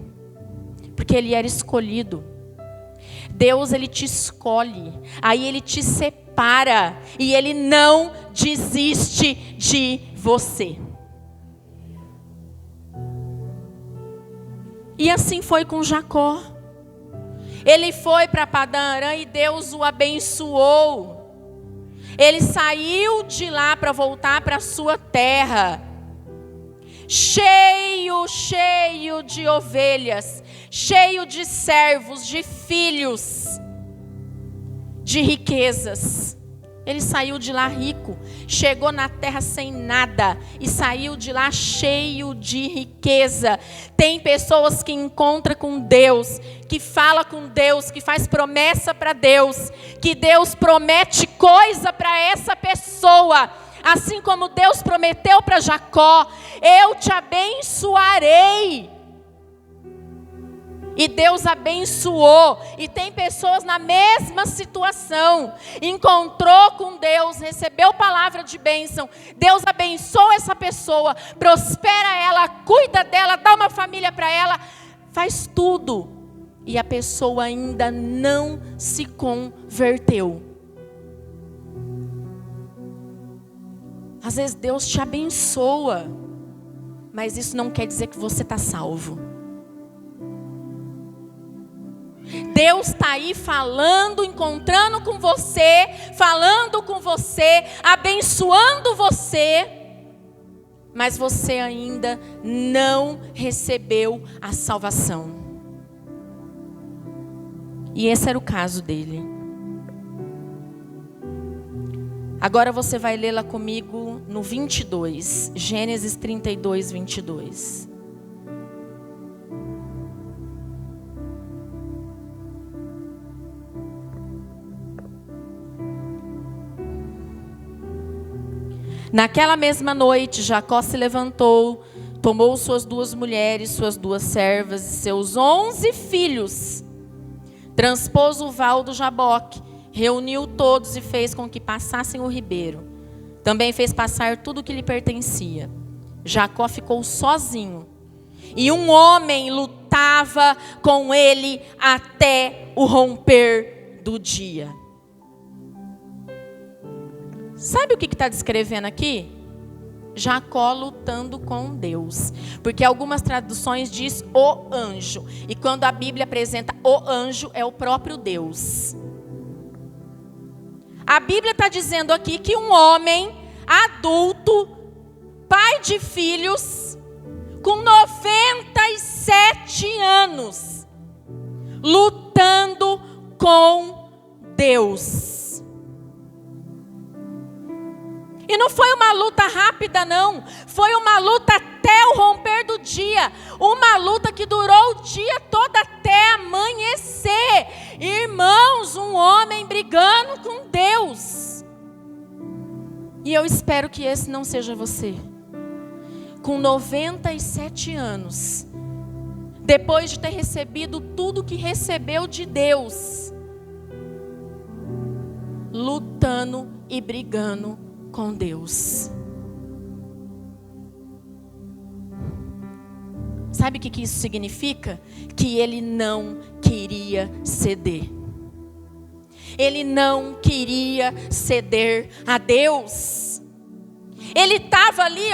porque ele era escolhido. Deus, ele te escolhe, aí ele te separa e ele não desiste de você. E assim foi com Jacó. Ele foi para Padã Arã e Deus o abençoou. Ele saiu de lá para voltar para a sua terra. Cheio de ovelhas, cheio de servos, de filhos, de riquezas. Ele saiu de lá rico, chegou na terra sem nada e saiu de lá cheio de riqueza. Tem pessoas que encontram com Deus, que fala com Deus, que faz promessa para Deus, que Deus promete coisa para essa pessoa. Assim como Deus prometeu para Jacó, eu te abençoarei. E Deus abençoou. E tem pessoas na mesma situação. Encontrou com Deus, recebeu palavra de bênção. Deus abençoa essa pessoa, prospera ela, cuida dela, dá uma família para ela, faz tudo. E a pessoa ainda não se converteu. Às vezes Deus te abençoa, mas isso não quer dizer que você está salvo. Deus está aí falando, encontrando com você, falando com você, abençoando você, mas você ainda não recebeu a salvação. E esse era o caso dele. Agora você vai ler lá comigo no 22, Gênesis 32, 22. Naquela mesma noite, Jacó se levantou, tomou suas 2 mulheres, suas 2 servas e seus 11 filhos, transpôs o val do Jaboque, reuniu todos e fez com que passassem o ribeiro. Também fez passar tudo o que lhe pertencia. Jacó ficou sozinho, e um homem lutava com ele até o romper do dia. Sabe o que está descrevendo aqui? Jacó lutando com Deus. Porque algumas traduções diz o anjo. E quando a Bíblia apresenta o anjo, é o próprio Deus. A Bíblia está dizendo aqui que um homem adulto, pai de filhos, com 97 anos, lutando com Deus. E não foi uma luta rápida, não. Foi uma luta até o romper do dia. Uma luta que durou o dia todo até amanhecer. Irmãos, um homem brigando com Deus. E eu espero que esse não seja você. Com 97 anos, depois de ter recebido tudo que recebeu de Deus, lutando e brigando com Deus. Sabe o que isso significa? Que ele não queria ceder. Ele não queria ceder a Deus. Ele estava ali,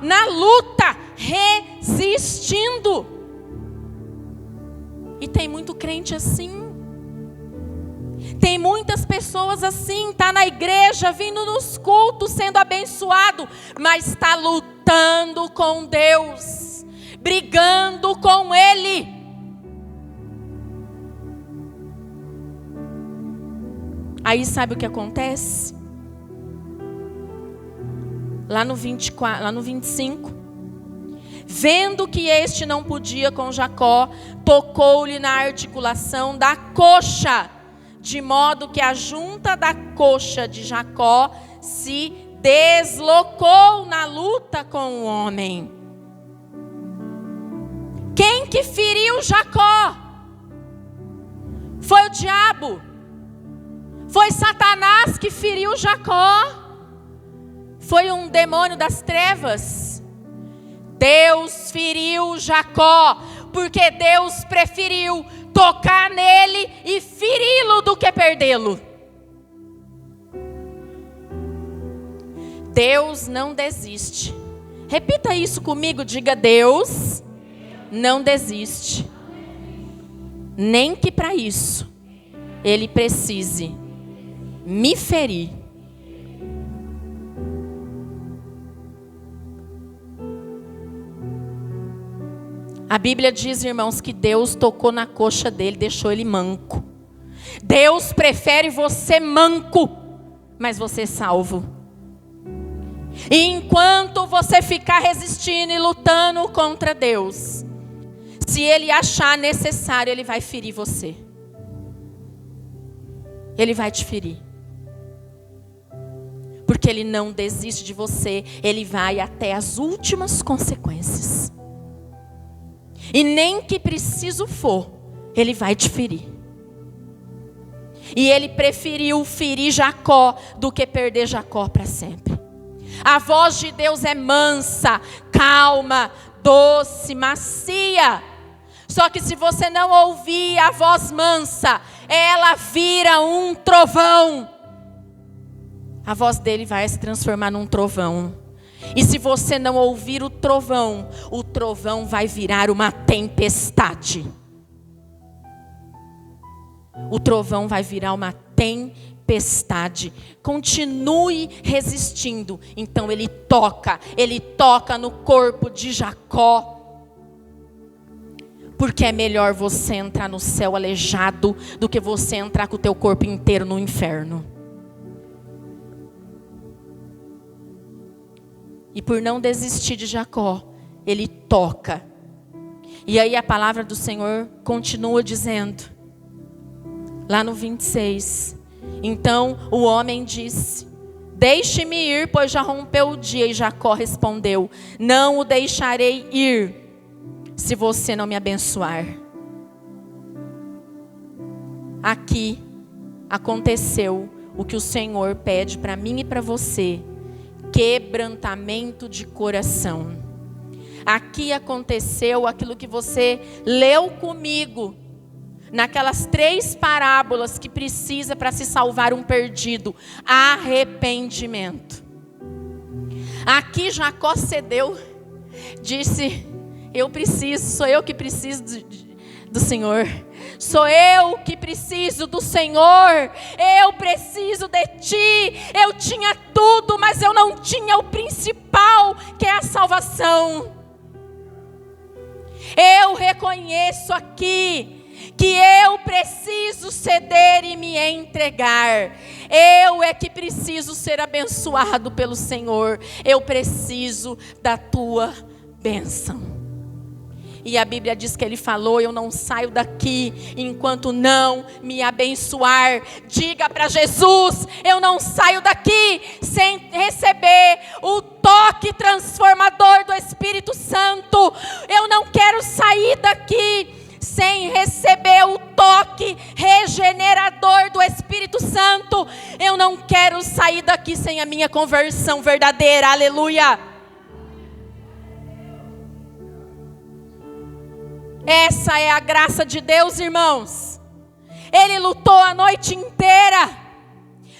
na luta, resistindo. E tem muito crente assim. Tem muitas pessoas assim, está na igreja, vindo nos cultos, sendo abençoado, mas está lutando com Deus, brigando com Ele. Aí sabe o que acontece? Lá no 25, vendo que este não podia com Jacó, tocou-lhe na articulação da coxa, de modo que a junta da coxa de Jacó se deslocou na luta com o homem. Quem que feriu Jacó? Foi o diabo. Foi Satanás que feriu Jacó. Foi um demônio das trevas. Deus feriu Jacó, porque Deus preferiu tocar nele e feri-lo do que perdê-lo. Deus não desiste. Repita isso comigo, diga: Deus não desiste. Nem que para isso Ele precise me ferir. A Bíblia diz, irmãos, que Deus tocou na coxa dele, deixou ele manco. Deus prefere você manco mas você é salvo. E enquanto você ficar resistindo e lutando contra Deus, se Ele achar necessário, Ele vai ferir você. Ele vai te ferir. Porque Ele não desiste de você. Ele vai até as últimas consequências. E nem que preciso for, Ele vai te ferir. E Ele preferiu ferir Jacó do que perder Jacó para sempre. A voz de Deus é mansa, calma, doce, macia. Só que se você não ouvir a voz mansa, ela vira um trovão. A voz dele vai se transformar num trovão. E se você não ouvir o trovão vai virar uma tempestade. O trovão vai virar uma tempestade. Continue resistindo. Então ele toca no corpo de Jacó. Porque é melhor você entrar no céu aleijado do que você entrar com o teu corpo inteiro no inferno. E por não desistir de Jacó, ele toca. E aí a palavra do Senhor continua dizendo, lá no 26. Então o homem disse: deixe-me ir, pois já rompeu o dia. E Jacó respondeu: não o deixarei ir, se você não me abençoar. Aqui aconteceu o que o Senhor pede para mim e para você: quebrantamento de coração. Aqui aconteceu aquilo que você leu comigo, naquelas 3 parábolas que precisa para se salvar um perdido: arrependimento. Aqui Jacó cedeu, disse: sou eu que preciso do Senhor. Sou eu que preciso do Senhor. Eu preciso de Ti. Eu tinha tudo, mas eu não tinha o principal, que é a salvação. Eu reconheço aqui que eu preciso ceder e me entregar. Eu é que preciso ser abençoado pelo Senhor. Eu preciso da Tua bênção. E a Bíblia diz que ele falou: eu não saio daqui enquanto não me abençoar. Diga para Jesus: eu não saio daqui sem receber o toque transformador do Espírito Santo. Eu não quero sair daqui sem receber o toque regenerador do Espírito Santo. Eu não quero sair daqui sem a minha conversão verdadeira. Aleluia. Essa é a graça de Deus, irmãos. Ele lutou a noite inteira,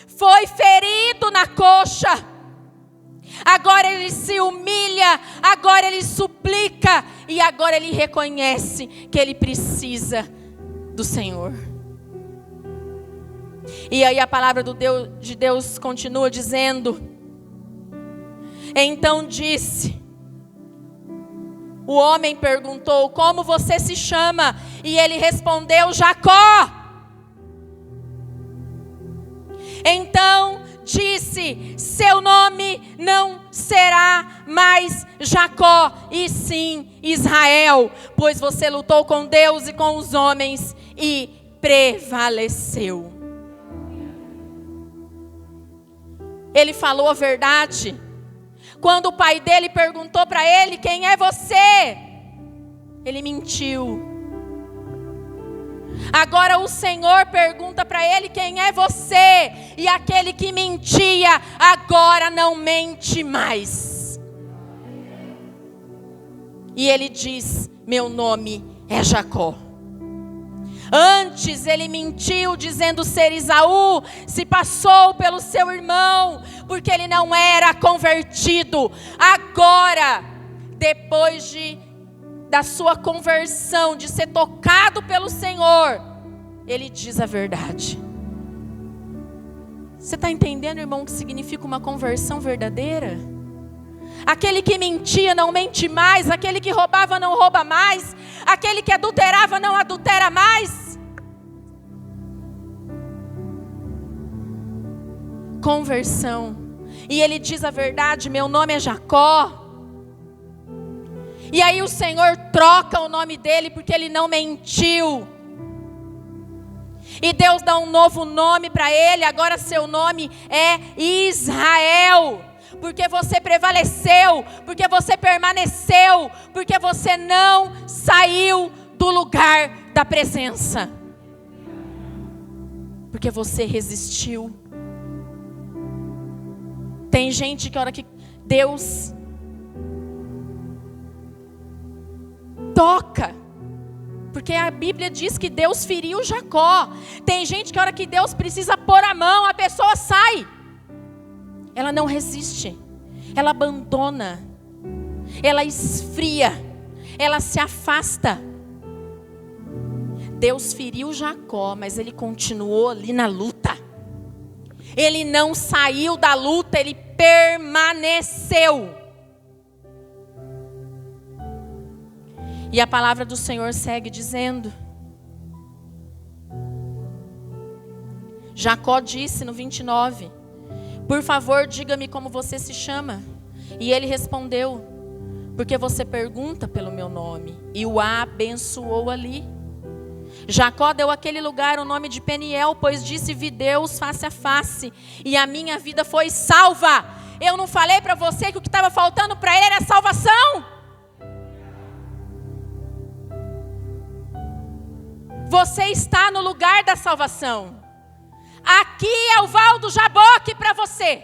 foi ferido na coxa, agora ele se humilha, agora ele suplica, e agora ele reconhece que ele precisa do Senhor. E aí a palavra de Deus continua dizendo: então disse, o homem perguntou: como você se chama? E ele respondeu: Jacó. Então disse: seu nome não será mais Jacó, e sim Israel, pois você lutou com Deus e com os homens e prevaleceu. Ele falou a verdade. Quando o pai dele perguntou para ele: quem é você? Ele mentiu. Agora o Senhor pergunta para ele: quem é você? E aquele que mentia, agora não mente mais. E ele diz: meu nome é Jacó. Antes ele mentiu dizendo ser Esaú, se passou pelo seu irmão, porque ele não era convertido. Agora, depois da sua conversão, de ser tocado pelo Senhor, ele diz a verdade. Você está entendendo, irmão, o que significa uma conversão verdadeira? Aquele que mentia não mente mais, aquele que roubava não rouba mais, aquele que adulterava não adultera mais. conversão. E ele diz a verdade: meu nome é Jacó. E aí o Senhor troca o nome dele porque ele não mentiu. E Deus dá um novo nome para ele. Agora seu nome é Israel. Porque você prevaleceu, porque você permaneceu, porque você não saiu do lugar da presença. Porque você resistiu. Tem gente que a hora que Deus toca, porque a Bíblia diz que Deus feriu Jacó. Tem gente que a hora que Deus precisa pôr a mão, a pessoa sai. Ela não resiste, ela abandona, ela esfria, ela se afasta. Deus feriu Jacó, mas ele continuou ali na luta. Ele não saiu da luta, ele permaneceu. E a palavra do Senhor segue dizendo: Jacó disse no 29, por favor, diga-me como você se chama. E ele respondeu, porque você pergunta pelo meu nome. E o abençoou ali. Jacó deu àquele lugar o nome de Peniel, pois disse: vi Deus face a face, e a minha vida foi salva. Eu não falei para você que o que estava faltando para ele era salvação? Você está no lugar da salvação. Aqui é o Val do Jaboque para você.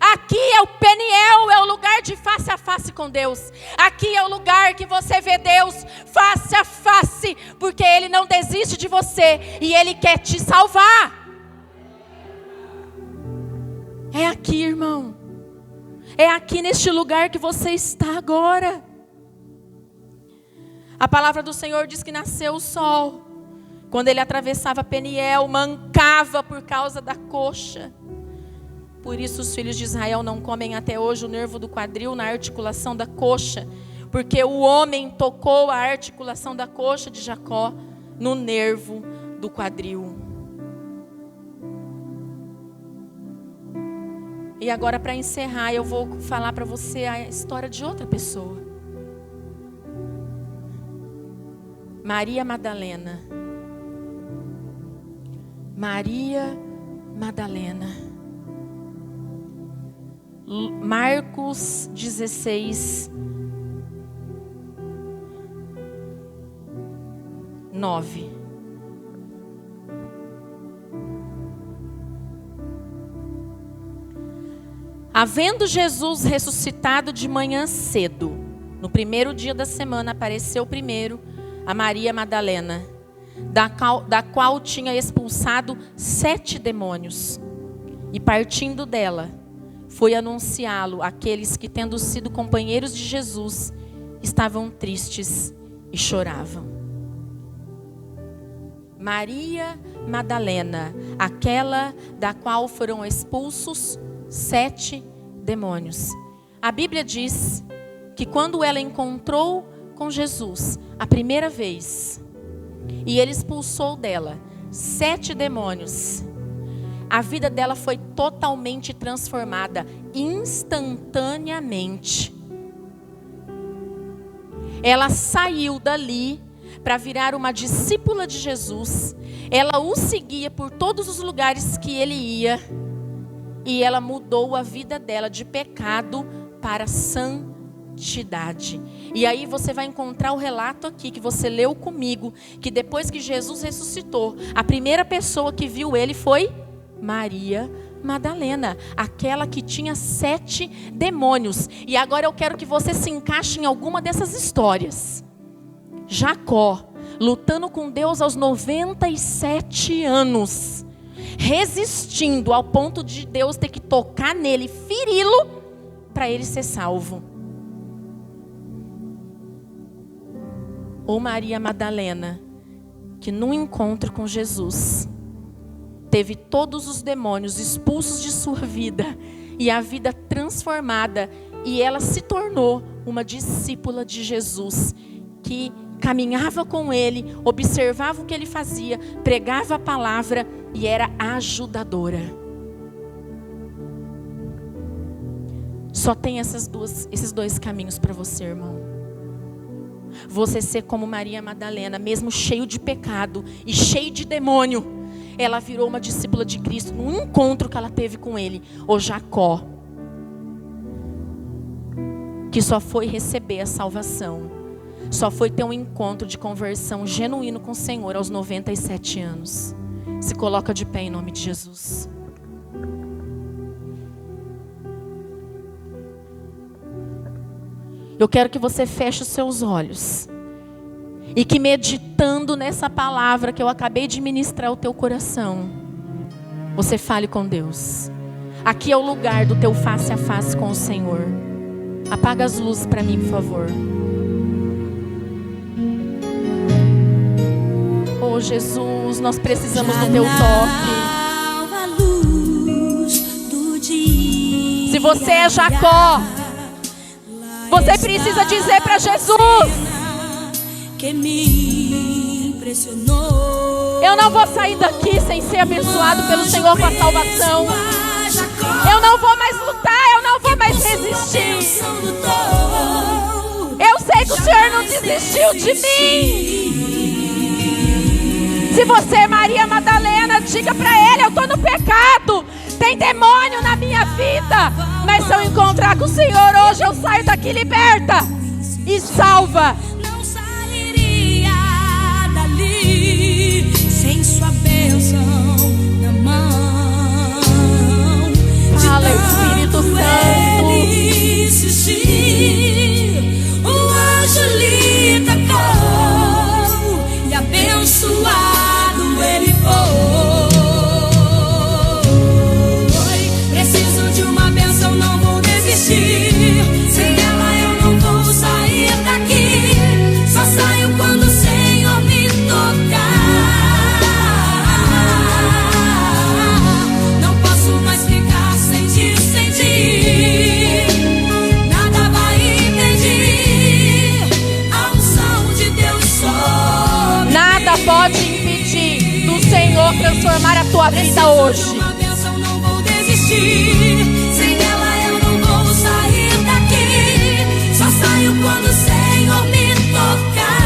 Aqui é o Peniel, é o lugar de face a face com Deus. Aqui é o lugar que você vê Deus face a face, porque Ele não desiste de você e Ele quer te salvar. É aqui, irmão. É aqui neste lugar que você está agora. A palavra do Senhor diz que nasceu o sol. Quando ele atravessava Peniel, mancava por causa da coxa. Por isso os filhos de Israel não comem até hoje o nervo do quadril na articulação da coxa, porque o homem tocou a articulação da coxa de Jacó no nervo do quadril. E agora, para encerrar, eu vou falar para você a história de outra pessoa. Maria Madalena. Maria Madalena. Marcos 16, 9. Havendo Jesus ressuscitado de manhã cedo, no primeiro dia da semana, apareceu primeiro a Maria Madalena, da qual tinha expulsado 7 demônios. E partindo dela, foi anunciá-lo àqueles que, tendo sido companheiros de Jesus, estavam tristes e choravam. Maria Madalena, aquela da qual foram expulsos 7 demônios. A Bíblia diz que quando ela encontrou com Jesus a primeira vez, e ele expulsou dela 7 demônios, a vida dela foi totalmente transformada, instantaneamente. Ela saiu dali para virar uma discípula de Jesus. Ela o seguia por todos os lugares que ele ia. E ela mudou a vida dela de pecado para santidade. E aí você vai encontrar o relato aqui que você leu comigo, que depois que Jesus ressuscitou, a primeira pessoa que viu ele foi Maria Madalena, aquela que tinha 7 demônios. E agora eu quero que você se encaixe em alguma dessas histórias. Jacó, lutando com Deus aos 97 anos, resistindo ao ponto de Deus ter que tocar nele, feri-lo, para ele ser salvo. Ou Maria Madalena, que num encontro com Jesus, teve todos os demônios expulsos de sua vida e a vida transformada, e ela se tornou uma discípula de Jesus, que caminhava com ele, observava o que ele fazia, pregava a palavra e era ajudadora. Só tem esses dois caminhos para você, irmão. Você ser como Maria Madalena, mesmo cheio de pecado e cheio de demônio, ela virou uma discípula de Cristo num encontro que ela teve com ele. Ou Jacó, que só foi receber a salvação, só foi ter um encontro de conversão genuíno com o Senhor aos 97 anos. Se coloca de pé em nome de Jesus. Eu quero que você feche os seus olhos e que, meditando nessa palavra que eu acabei de ministrar ao teu coração, você fale com Deus. Aqui é o lugar do teu face a face com o Senhor. Apaga as luzes para mim, por favor. Oh Jesus, nós precisamos do teu toque. Se você é Jacó, você precisa dizer para Jesus: eu não vou sair daqui sem ser abençoado pelo Senhor com a salvação. Eu não vou mais lutar, eu não vou mais resistir. Eu sei que o Senhor não desistiu de mim. Se você é Maria Madalena, diga para Ele: eu estou no pecado, tem demônio na minha vida, mas se eu encontrar com o Senhor hoje, eu saio daqui liberta e salva. Não sairia dali sem sua bênção na mão. Fala, Espírito Santo. Ele insistiu, o anjo lhe tocou e abençoado ele foi. Preciso de uma bênção, não vou desistir. Sem ela eu não vou sair daqui. Só saio quando o Senhor me tocar. Não posso mais ficar sem te sentir. Nada vai impedir a unção de Deus sobre. Nada pode impedir do Senhor transformar a tua vida hoje. Uma bênção, não vou desistir. Sem ela eu não vou sair daqui. Só saio quando o Senhor me tocar.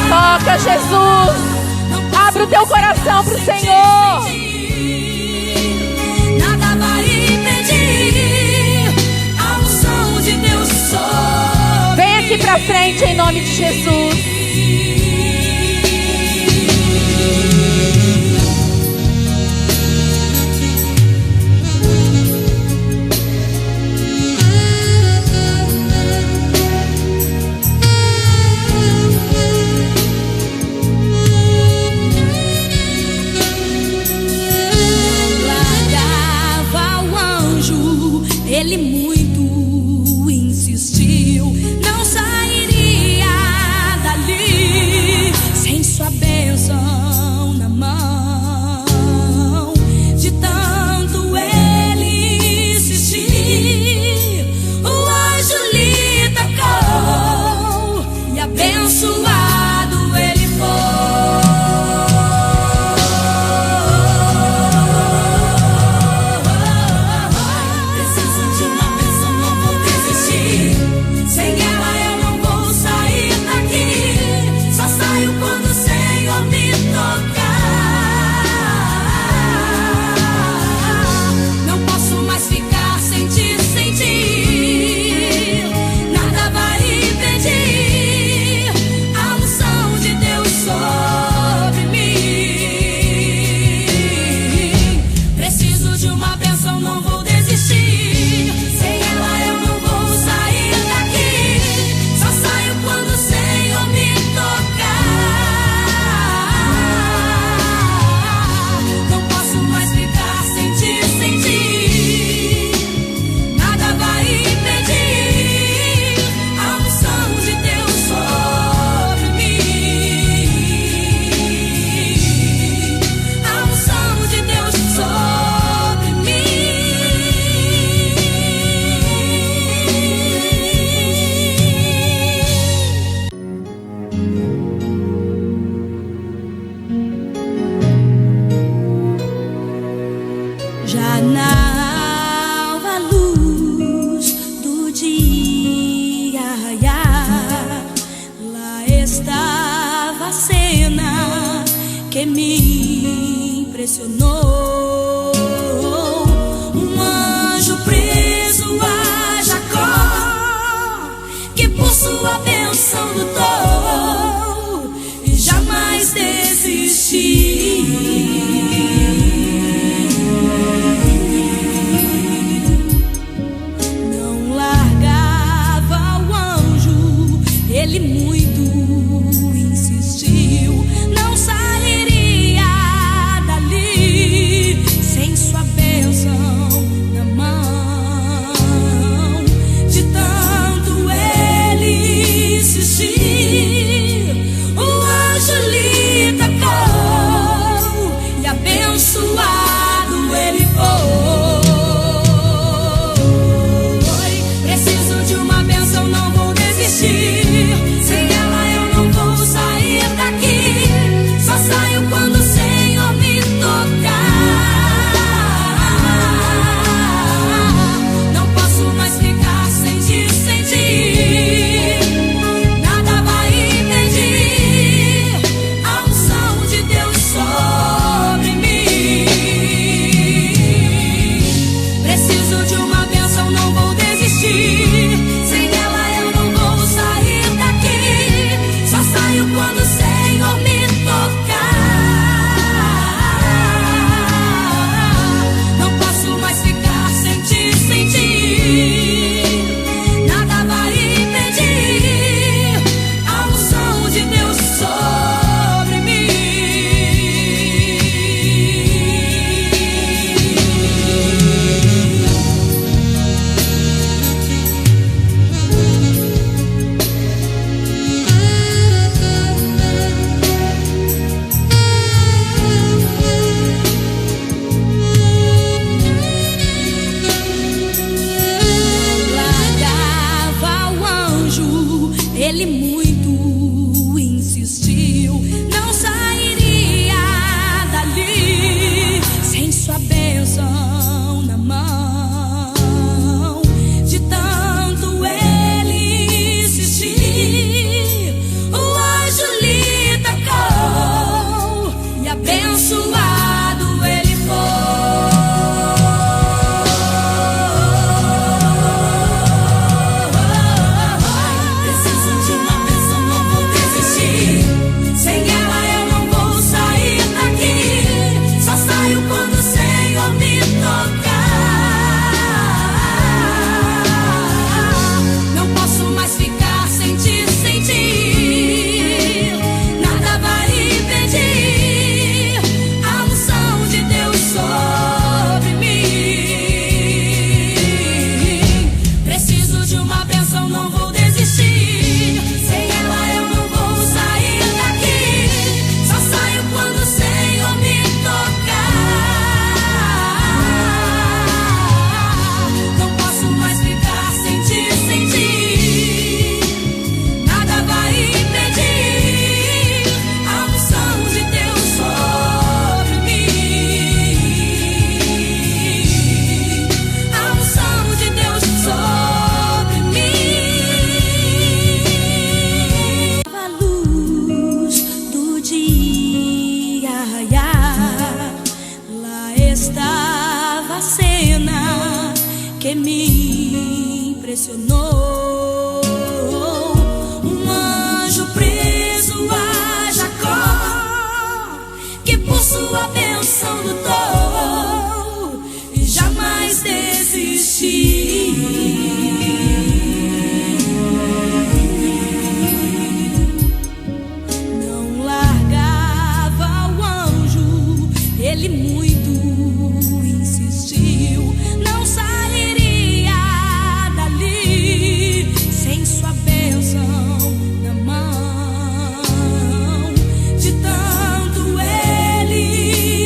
Toca, Jesus. Abre o teu coração para o Senhor. Nada vai impedir a unção de Deus sobre. Vem aqui para frente em nome de Jesus. Ele muito insistiu, não sairia dali que me impressionou. Um anjo preso a Jacó, que por sua bênção lutou e jamais desistiu. Não largava o anjo, ele muito insistiu. Não sairia dali sem sua bênção na mão. De tanto ele insistir, o anjo lhe tocou e abençoado ele foi. Preciso de uma bênção, não vou desistir. Sem ela eu não vou sair daqui. Só saio quando o Senhor me tocar. Não posso mais ficar sem te sentir. Nada vai impedir a unção de Deus sobre mim. Preciso de uma bênção, não vou desistir. Sem ela eu não vou sair daqui. Só saio quando o Senhor me tocar. Não posso mais ficar sem te sentir. Nada vai impedir a unção de Deus sobre mim. Largava o anjo, ele muito insistiu. Não sairia dali sem sua bênção na mão. De tanto ele insistir, o anjo lhe tocou e abençoado ele foi. Preciso de uma bênção, não vou desistir. Sem ela eu não vou sair daqui. Só saio quando o Senhor me tocar. Não posso mais ficar sem te sentir. Nada vai impedir a unção de Deus sobre mim. Preciso de uma bênção, não vou desistir. Sem ela eu não vou sair daqui. Só saio quando o Senhor me tocar. Não posso mais ficar sem te sentir. Nada vai impedir a unção de Deus sobre mim. A unção de Deus sobre mim. A luz do dia raiar, lá estava a cena que me impressionou. Um anjo preso a Jacó, que por sua bênção lutou e jamais desistiu. Não largava o anjo, ele muito insistiu. Não sairia dali sem sua bênção na mão. De tanto ele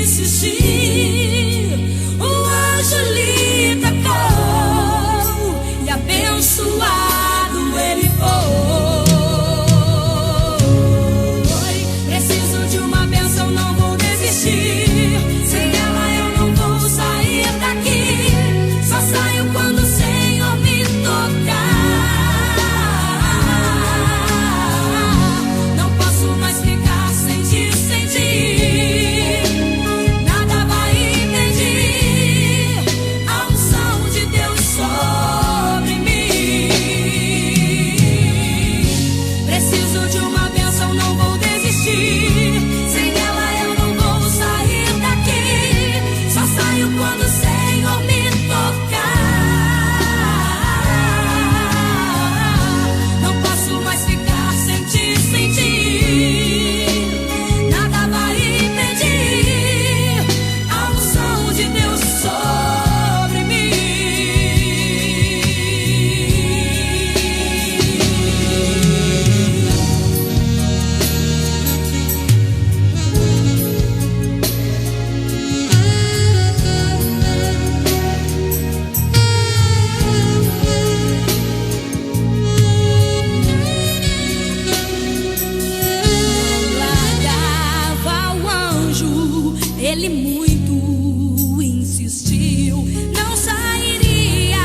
ele muito insistiu, não sairia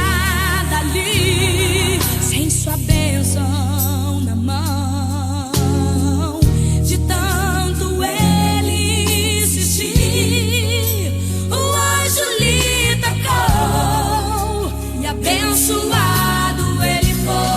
dali sem sua bênção na mão. De tanto ele insistir, o anjo lhe tocou e abençoado ele foi.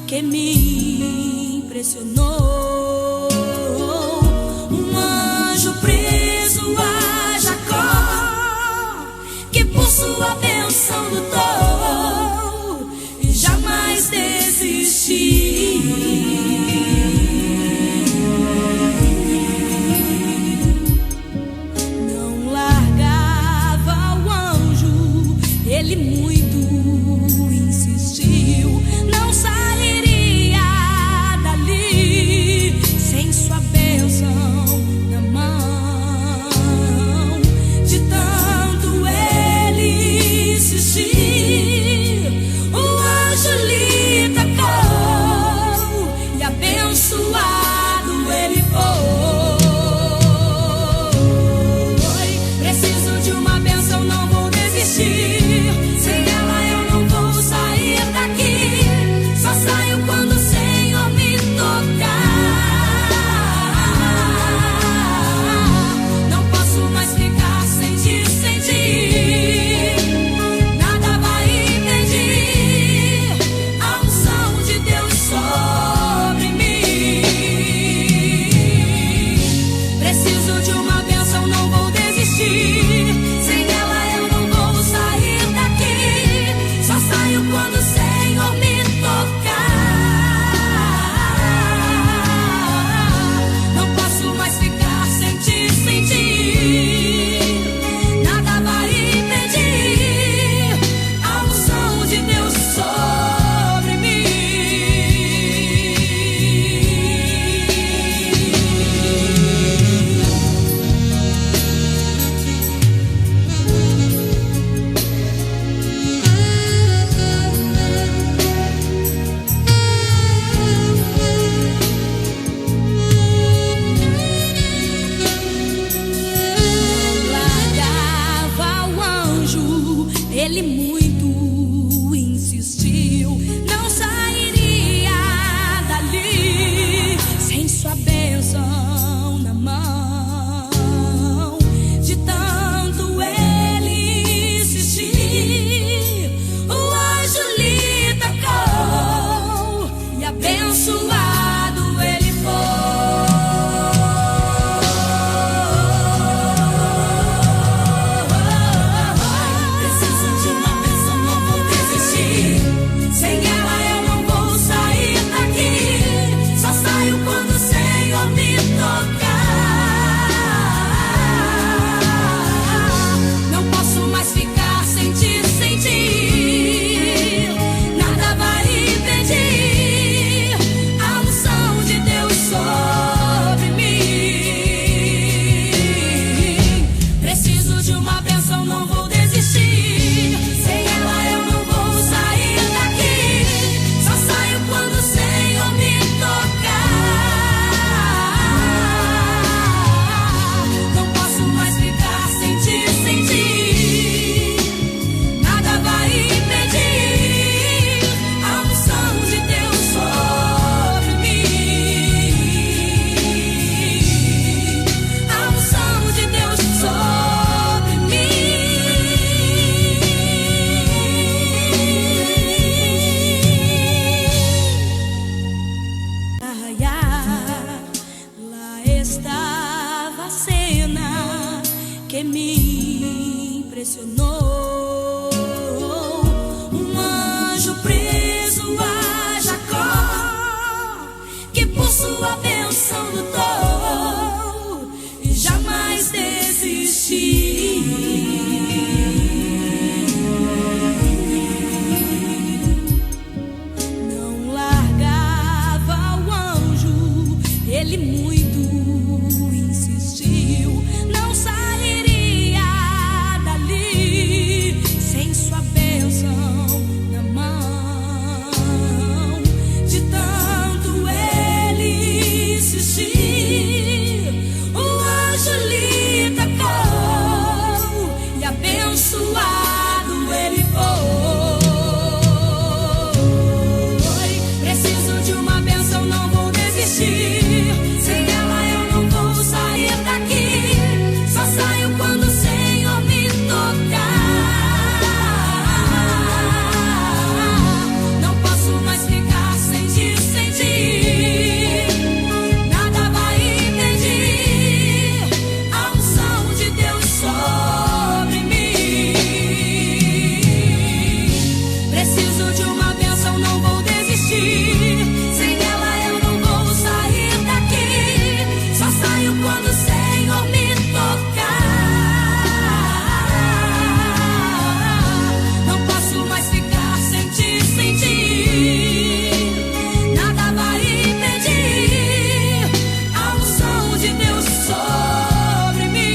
Que me impressionou, um anjo preso a Jacó, que por sua bênção lutou e jamais desistiu. Não largava o anjo, ele muito insistiu, não sairia dali sem sua bênção na mão. De tanto ele insistir, o anjo lhe tocou e abençoado ele foi. Preciso de uma bênção, não vou desistir. Sem ela eu não vou sair daqui. Só saio quando o Senhor me tocar. Não posso mais ficar sem ti, sem ti. Nada vai impedir a unção de Deus sobre mim. Preciso de uma bênção, não vou desistir. Sem ela eu não vou sair daqui. Só saio quando o Senhor me tocar. Não posso mais ficar sem ti, sem ti. Nada vai impedir a unção de Deus sobre mim. Largava o anjo, ele muito insistiu, não sairia dali sem sua bênção na mão. De tanto ele insistir, o anjo lhe tocou e abençoado ele foi. Preciso de uma bênção, estava a cena que me impressionou. Um anjo preso a Jacó, que por sua bênção lutou e jamais desistiu. Não largava o anjo, ele muito insistiu. Não sairia dali sem sua bênção na mão. De tanto ele insistir, o anjo lhe tocou e abençoado ele foi. Preciso de uma bênção, não vou desistir. Sem ela eu não vou sair daqui. Só saio quando o Senhor me tocar. Não posso mais ficar sem te sentir. Nada vai impedir a unção de Deus sobre mim. Preciso de uma bênção, não vou desistir. Sem ela eu não vou sair daqui. Só saio quando o Senhor me tocar. Não posso mais ficar sem te sentir. Nada vai impedir a unção de Deus sobre mim.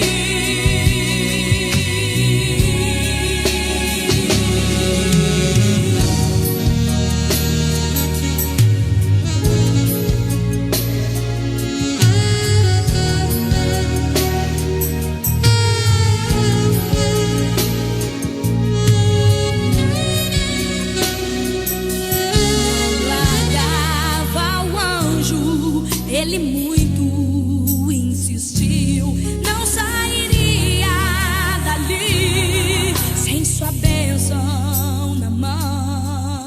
Largava o anjo, ele muito insistiu. Não sairia dali sem sua bênção na mão.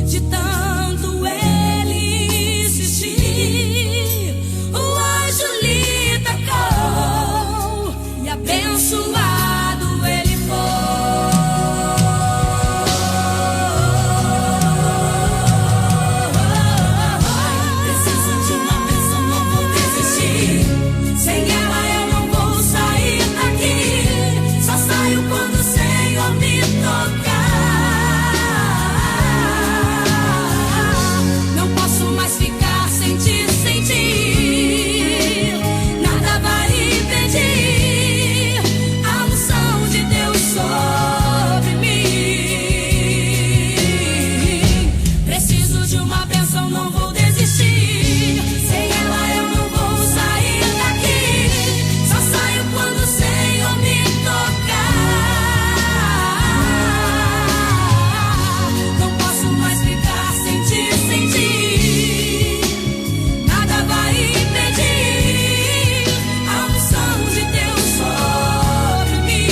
De tanto ele insistir, o anjo lhe tocou e abençoado ele foi. Preciso de uma bênção, não vou desistir. Sem ela eu não vou sair daqui. Só saio quando o Senhor me tocar. Não posso mais ficar sem te sentir. Nada vai impedir a unção de Deus sobre mim. Preciso de uma bênção, não vou desistir. Sem ela eu não vou sair daqui. Só saio quando o Senhor me tocar. Não posso mais ficar sem te sentir. Nada vai impedir a unção de Deus sobre mim.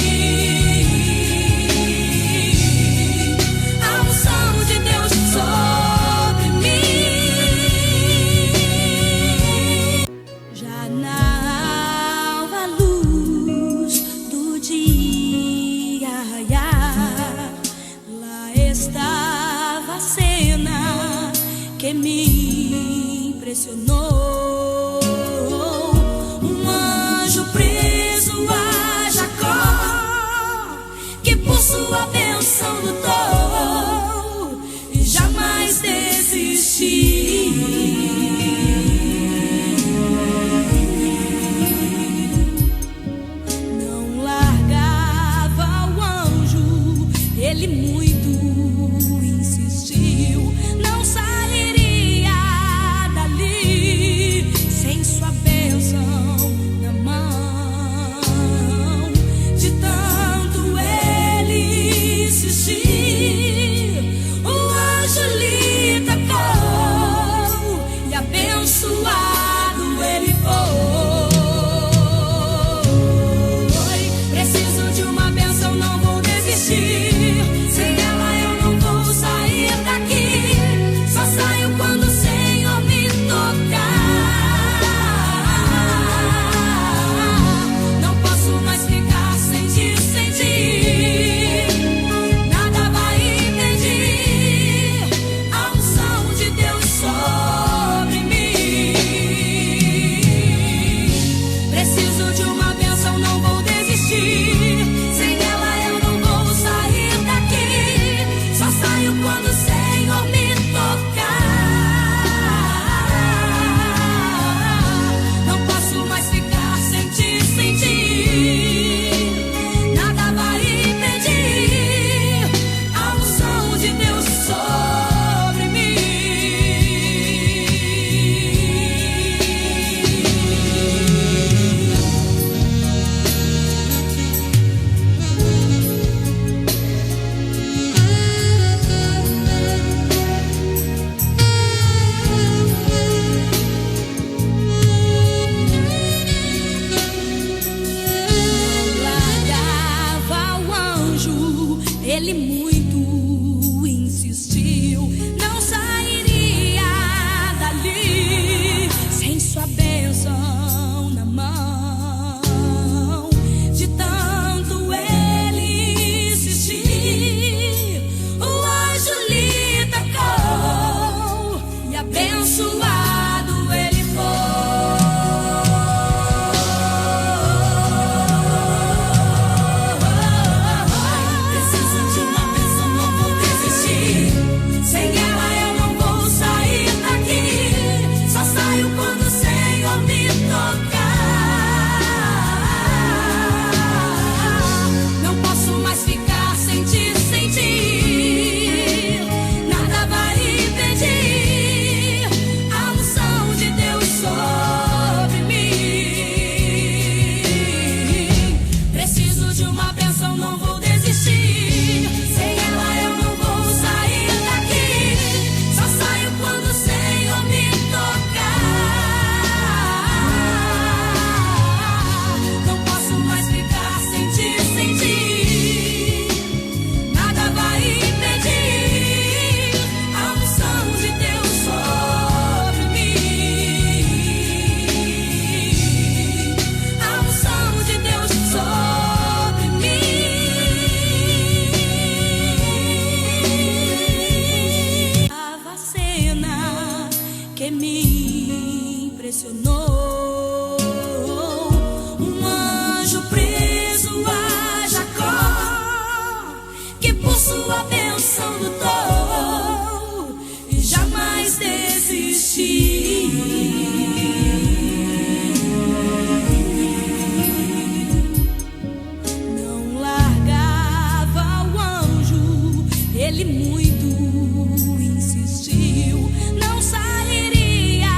A unção de Deus sobre mim. Já na alva luz do dia, lá estava a cena que me impressionou. Um anjo preso a Jacó, que por sua bênção lutou e jamais desistiu. Não largava o anjo, ele muito insistiu. Não sairia dali impressionou. Um anjo preso a Jacó, que por sua bênção lutou e jamais desistiu. Não largava o anjo, ele muito insistiu. Não sairia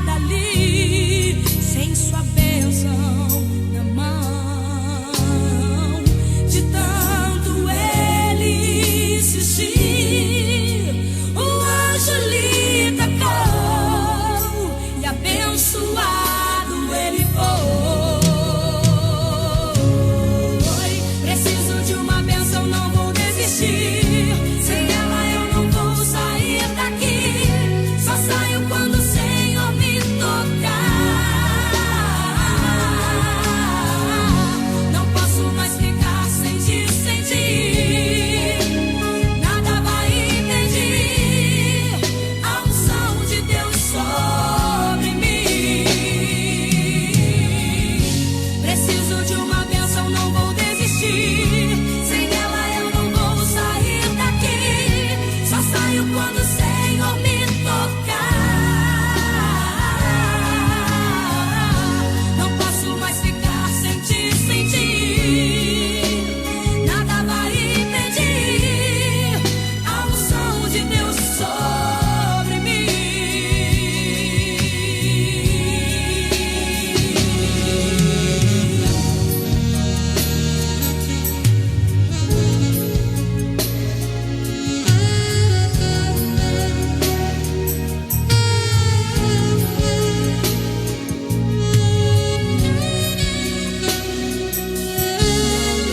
dali sem sua bênção na mão. De tanto ele insistir, o anjo lhe tocou e abençoado ele foi. Preciso de uma bênção, não vou desistir. Sem ela eu não vou sair daqui. Só saio quando o Senhor me tocar. Não posso mais ficar sem ti, sem ti. Nada vai impedir a unção de Deus sobre mim. Preciso de uma bênção, não vou desistir. Sem ela eu não vou sair daqui. Só saio quando o Senhor me tocar. Não posso mais ficar sem ti, sem ti. Nada vai impedir a unção de Deus sobre mim.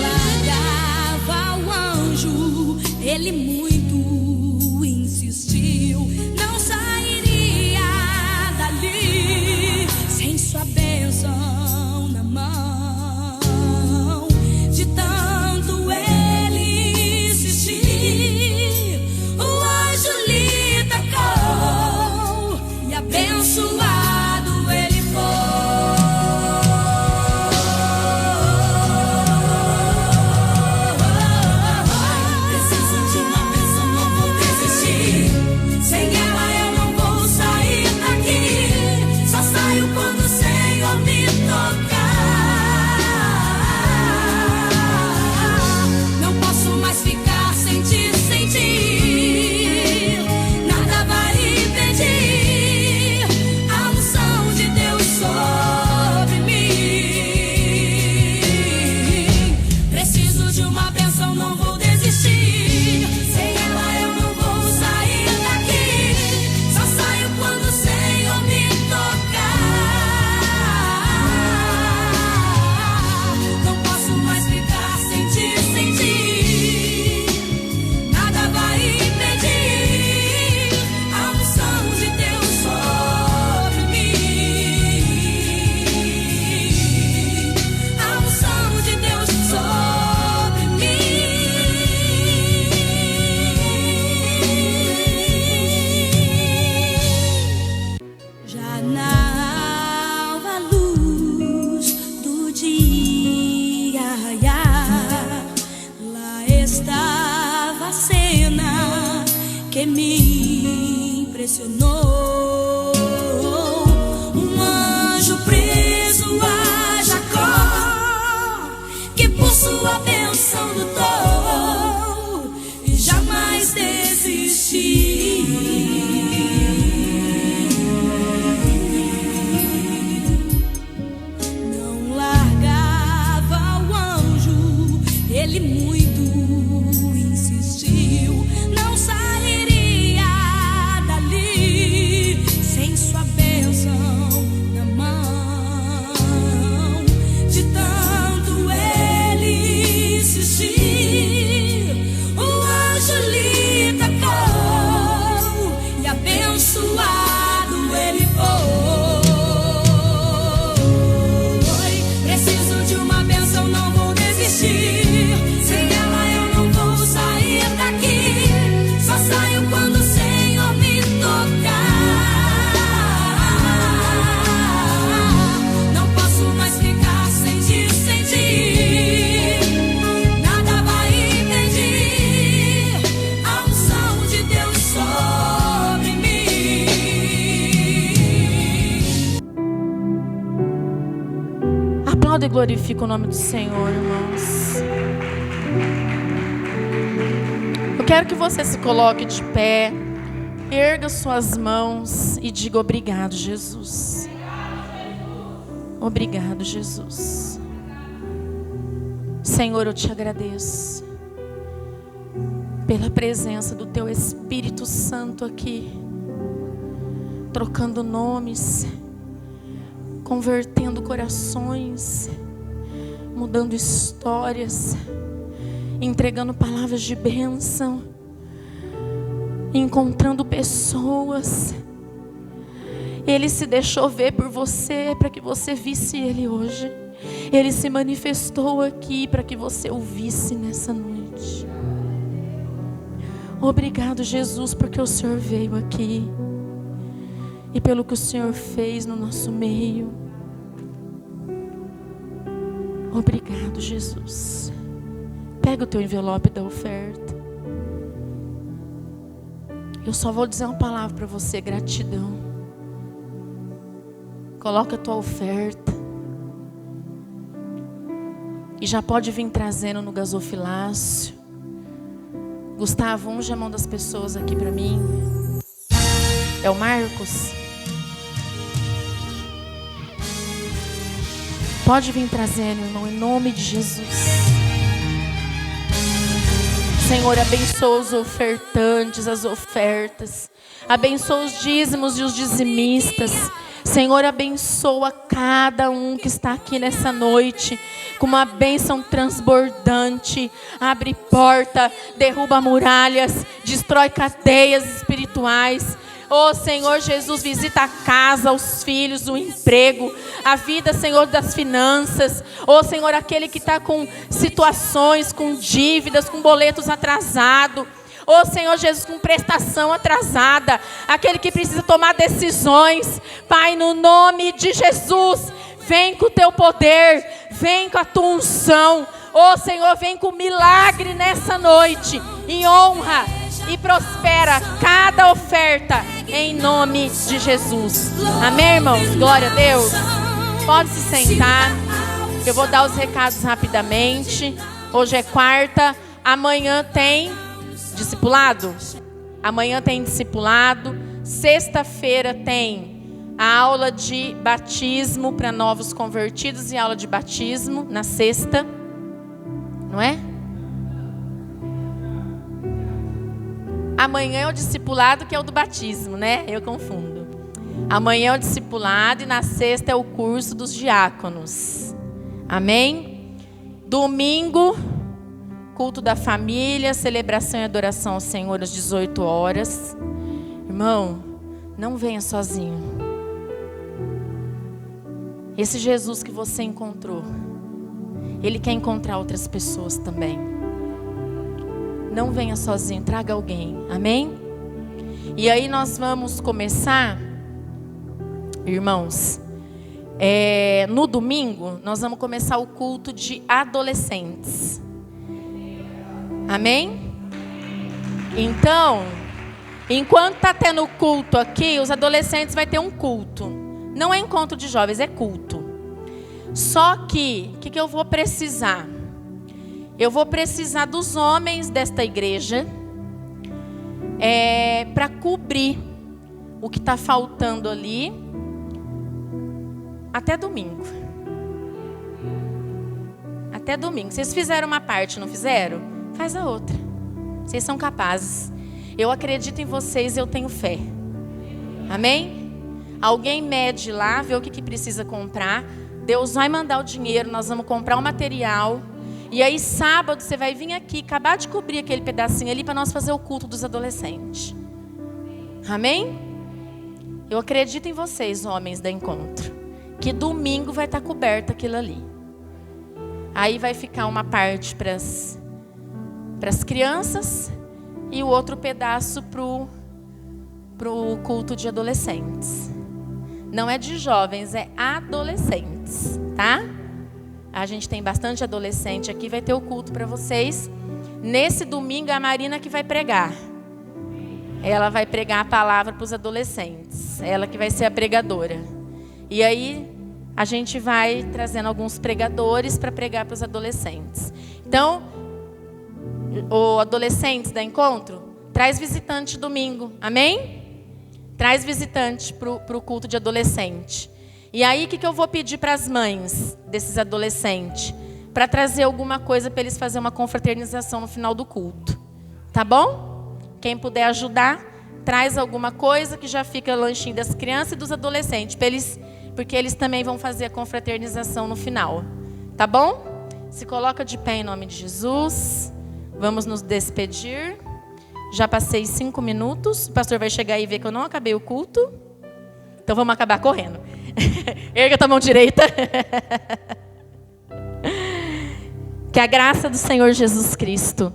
Largava o anjo, ele muito insistiu. Não sairia dali sem sua bênção na mão. De tanto ele insistir, o anjo lhe tocou e abençoado ele foi. Preciso de uma bênção, não vou desistir. Sem ela eu não vou sair daqui. Só saio quando o Senhor me tocar. Não posso mais ficar sem ti, sem ti. Nada vai impedir a unção de Deus sobre mim. Preciso de uma bênção, não vou desistir. Sem ela eu não vou sair daqui. Só saio quando o Senhor me tocar. Não posso mais ficar sem ti, sem ti. Nada vai impedir a unção de Deus sobre mim. A unção de Deus sobre mim. Já na alva luz do dia raiar, lá estava a cena que me impressionou. Um anjo preso a Jacó, que por sua bênção lutou e jamais desistiu. Não largava o anjo, ele muito insistiu. Não sairia dali Aplauda e glorifica o nome do Senhor, irmãos. Eu quero que você se coloque de pé, erga suas mãos e diga obrigado, Jesus. Obrigado, Jesus. Senhor, eu te agradeço pela presença do Teu Espírito Santo aqui, trocando nomes, convertendo corações, mudando histórias, entregando palavras de bênção, encontrando pessoas. Ele se deixou ver por você para que você visse Ele hoje. Ele se manifestou aqui para que você o visse nessa noite. Obrigado, Jesus, porque o Senhor veio aqui e pelo que o Senhor fez no nosso meio. Obrigado, Jesus. Pega o teu envelope da oferta. Eu só vou dizer uma palavra para você: gratidão. Coloca a tua oferta. E já pode vir trazendo no gasofilácio. Gustavo, unge a mão das pessoas aqui para mim. É o Marcos? Pode vir trazendo, irmão, em nome de Jesus. Senhor, abençoa os ofertantes, as ofertas. Abençoa os dízimos e os dizimistas. Senhor, abençoa cada um que está aqui nessa noite com uma bênção transbordante. Abre porta, derruba muralhas, destrói cadeias espirituais. Oh, Senhor Jesus, visita a casa, os filhos, o emprego, a vida, Senhor, das finanças. Oh, Senhor, aquele que está com situações, com dívidas, com boletos atrasados. Oh, Senhor Jesus, com prestação atrasada. Aquele que precisa tomar decisões. Pai, no nome de Jesus, vem com o teu poder, vem com a tua unção. Oh, Senhor, vem com milagre nessa noite. E honra e prospera cada oferta em nome de Jesus. Amém, irmãos? Glória a Deus. Pode se sentar. Eu vou dar os recados rapidamente. Hoje é quarta. Amanhã tem discipulado? Amanhã tem discipulado. Sexta-feira tem a aula de batismo para novos convertidos e aula de batismo na sexta. Não é? Amanhã é o discipulado, que é o do batismo, né? Eu confundo. Amanhã é o discipulado e na sexta é o curso dos diáconos. Amém? Domingo, culto da família, celebração e adoração ao Senhor às 18 horas. Irmão, não venha sozinho. Esse Jesus que você encontrou, Ele quer encontrar outras pessoas também. Não venha sozinho, traga alguém. Amém? E aí nós vamos começar, irmãos, no domingo nós vamos começar o culto de adolescentes. Amém? Então, enquanto está tendo culto aqui, os adolescentes vão ter um culto. Não é encontro de jovens, é culto. Só que, o que eu vou precisar? Eu vou precisar dos homens desta igreja para cobrir o que está faltando ali até domingo. Até domingo. Vocês fizeram uma parte, não fizeram? Faz a outra. Vocês são capazes. Eu acredito em vocês, eu tenho fé. Amém? Alguém mede lá, vê o que precisa comprar. Deus vai mandar o dinheiro, nós vamos comprar o material. E aí sábado você vai vir aqui, acabar de cobrir aquele pedacinho ali para nós fazer o culto dos adolescentes. Amém? Eu acredito em vocês, homens da Encontro, que domingo vai estar coberto aquilo ali. Aí vai ficar uma parte para as crianças e o outro pedaço pro culto de adolescentes. Não é de jovens, é adolescentes, tá? A gente tem bastante adolescente aqui, vai ter o culto para vocês. Nesse domingo a Marina que vai pregar. Ela vai pregar a palavra para os adolescentes. Ela que vai ser a pregadora. E aí a gente vai trazendo alguns pregadores para pregar para os adolescentes. Então, o adolescentes da Encontro, traz visitante domingo, amém? Traz visitante para o culto de adolescente. E aí, o que eu vou pedir para as mães desses adolescentes? Para trazer alguma coisa para eles fazerem uma confraternização no final do culto. Tá bom? Quem puder ajudar, traz alguma coisa que já fica lanchinho das crianças e dos adolescentes, porque eles também vão fazer a confraternização no final. Tá bom? Se coloca de pé em nome de Jesus. Vamos nos despedir. Já passei 5 minutos. O pastor vai chegar e ver que eu não acabei o culto. Então vamos acabar correndo. Erga tua mão direita. Que a graça do Senhor Jesus Cristo,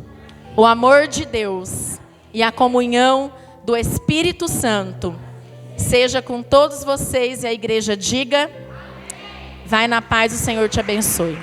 o amor de Deus e a comunhão do Espírito Santo seja com todos vocês, e a igreja diga: vai na paz, o Senhor te abençoe.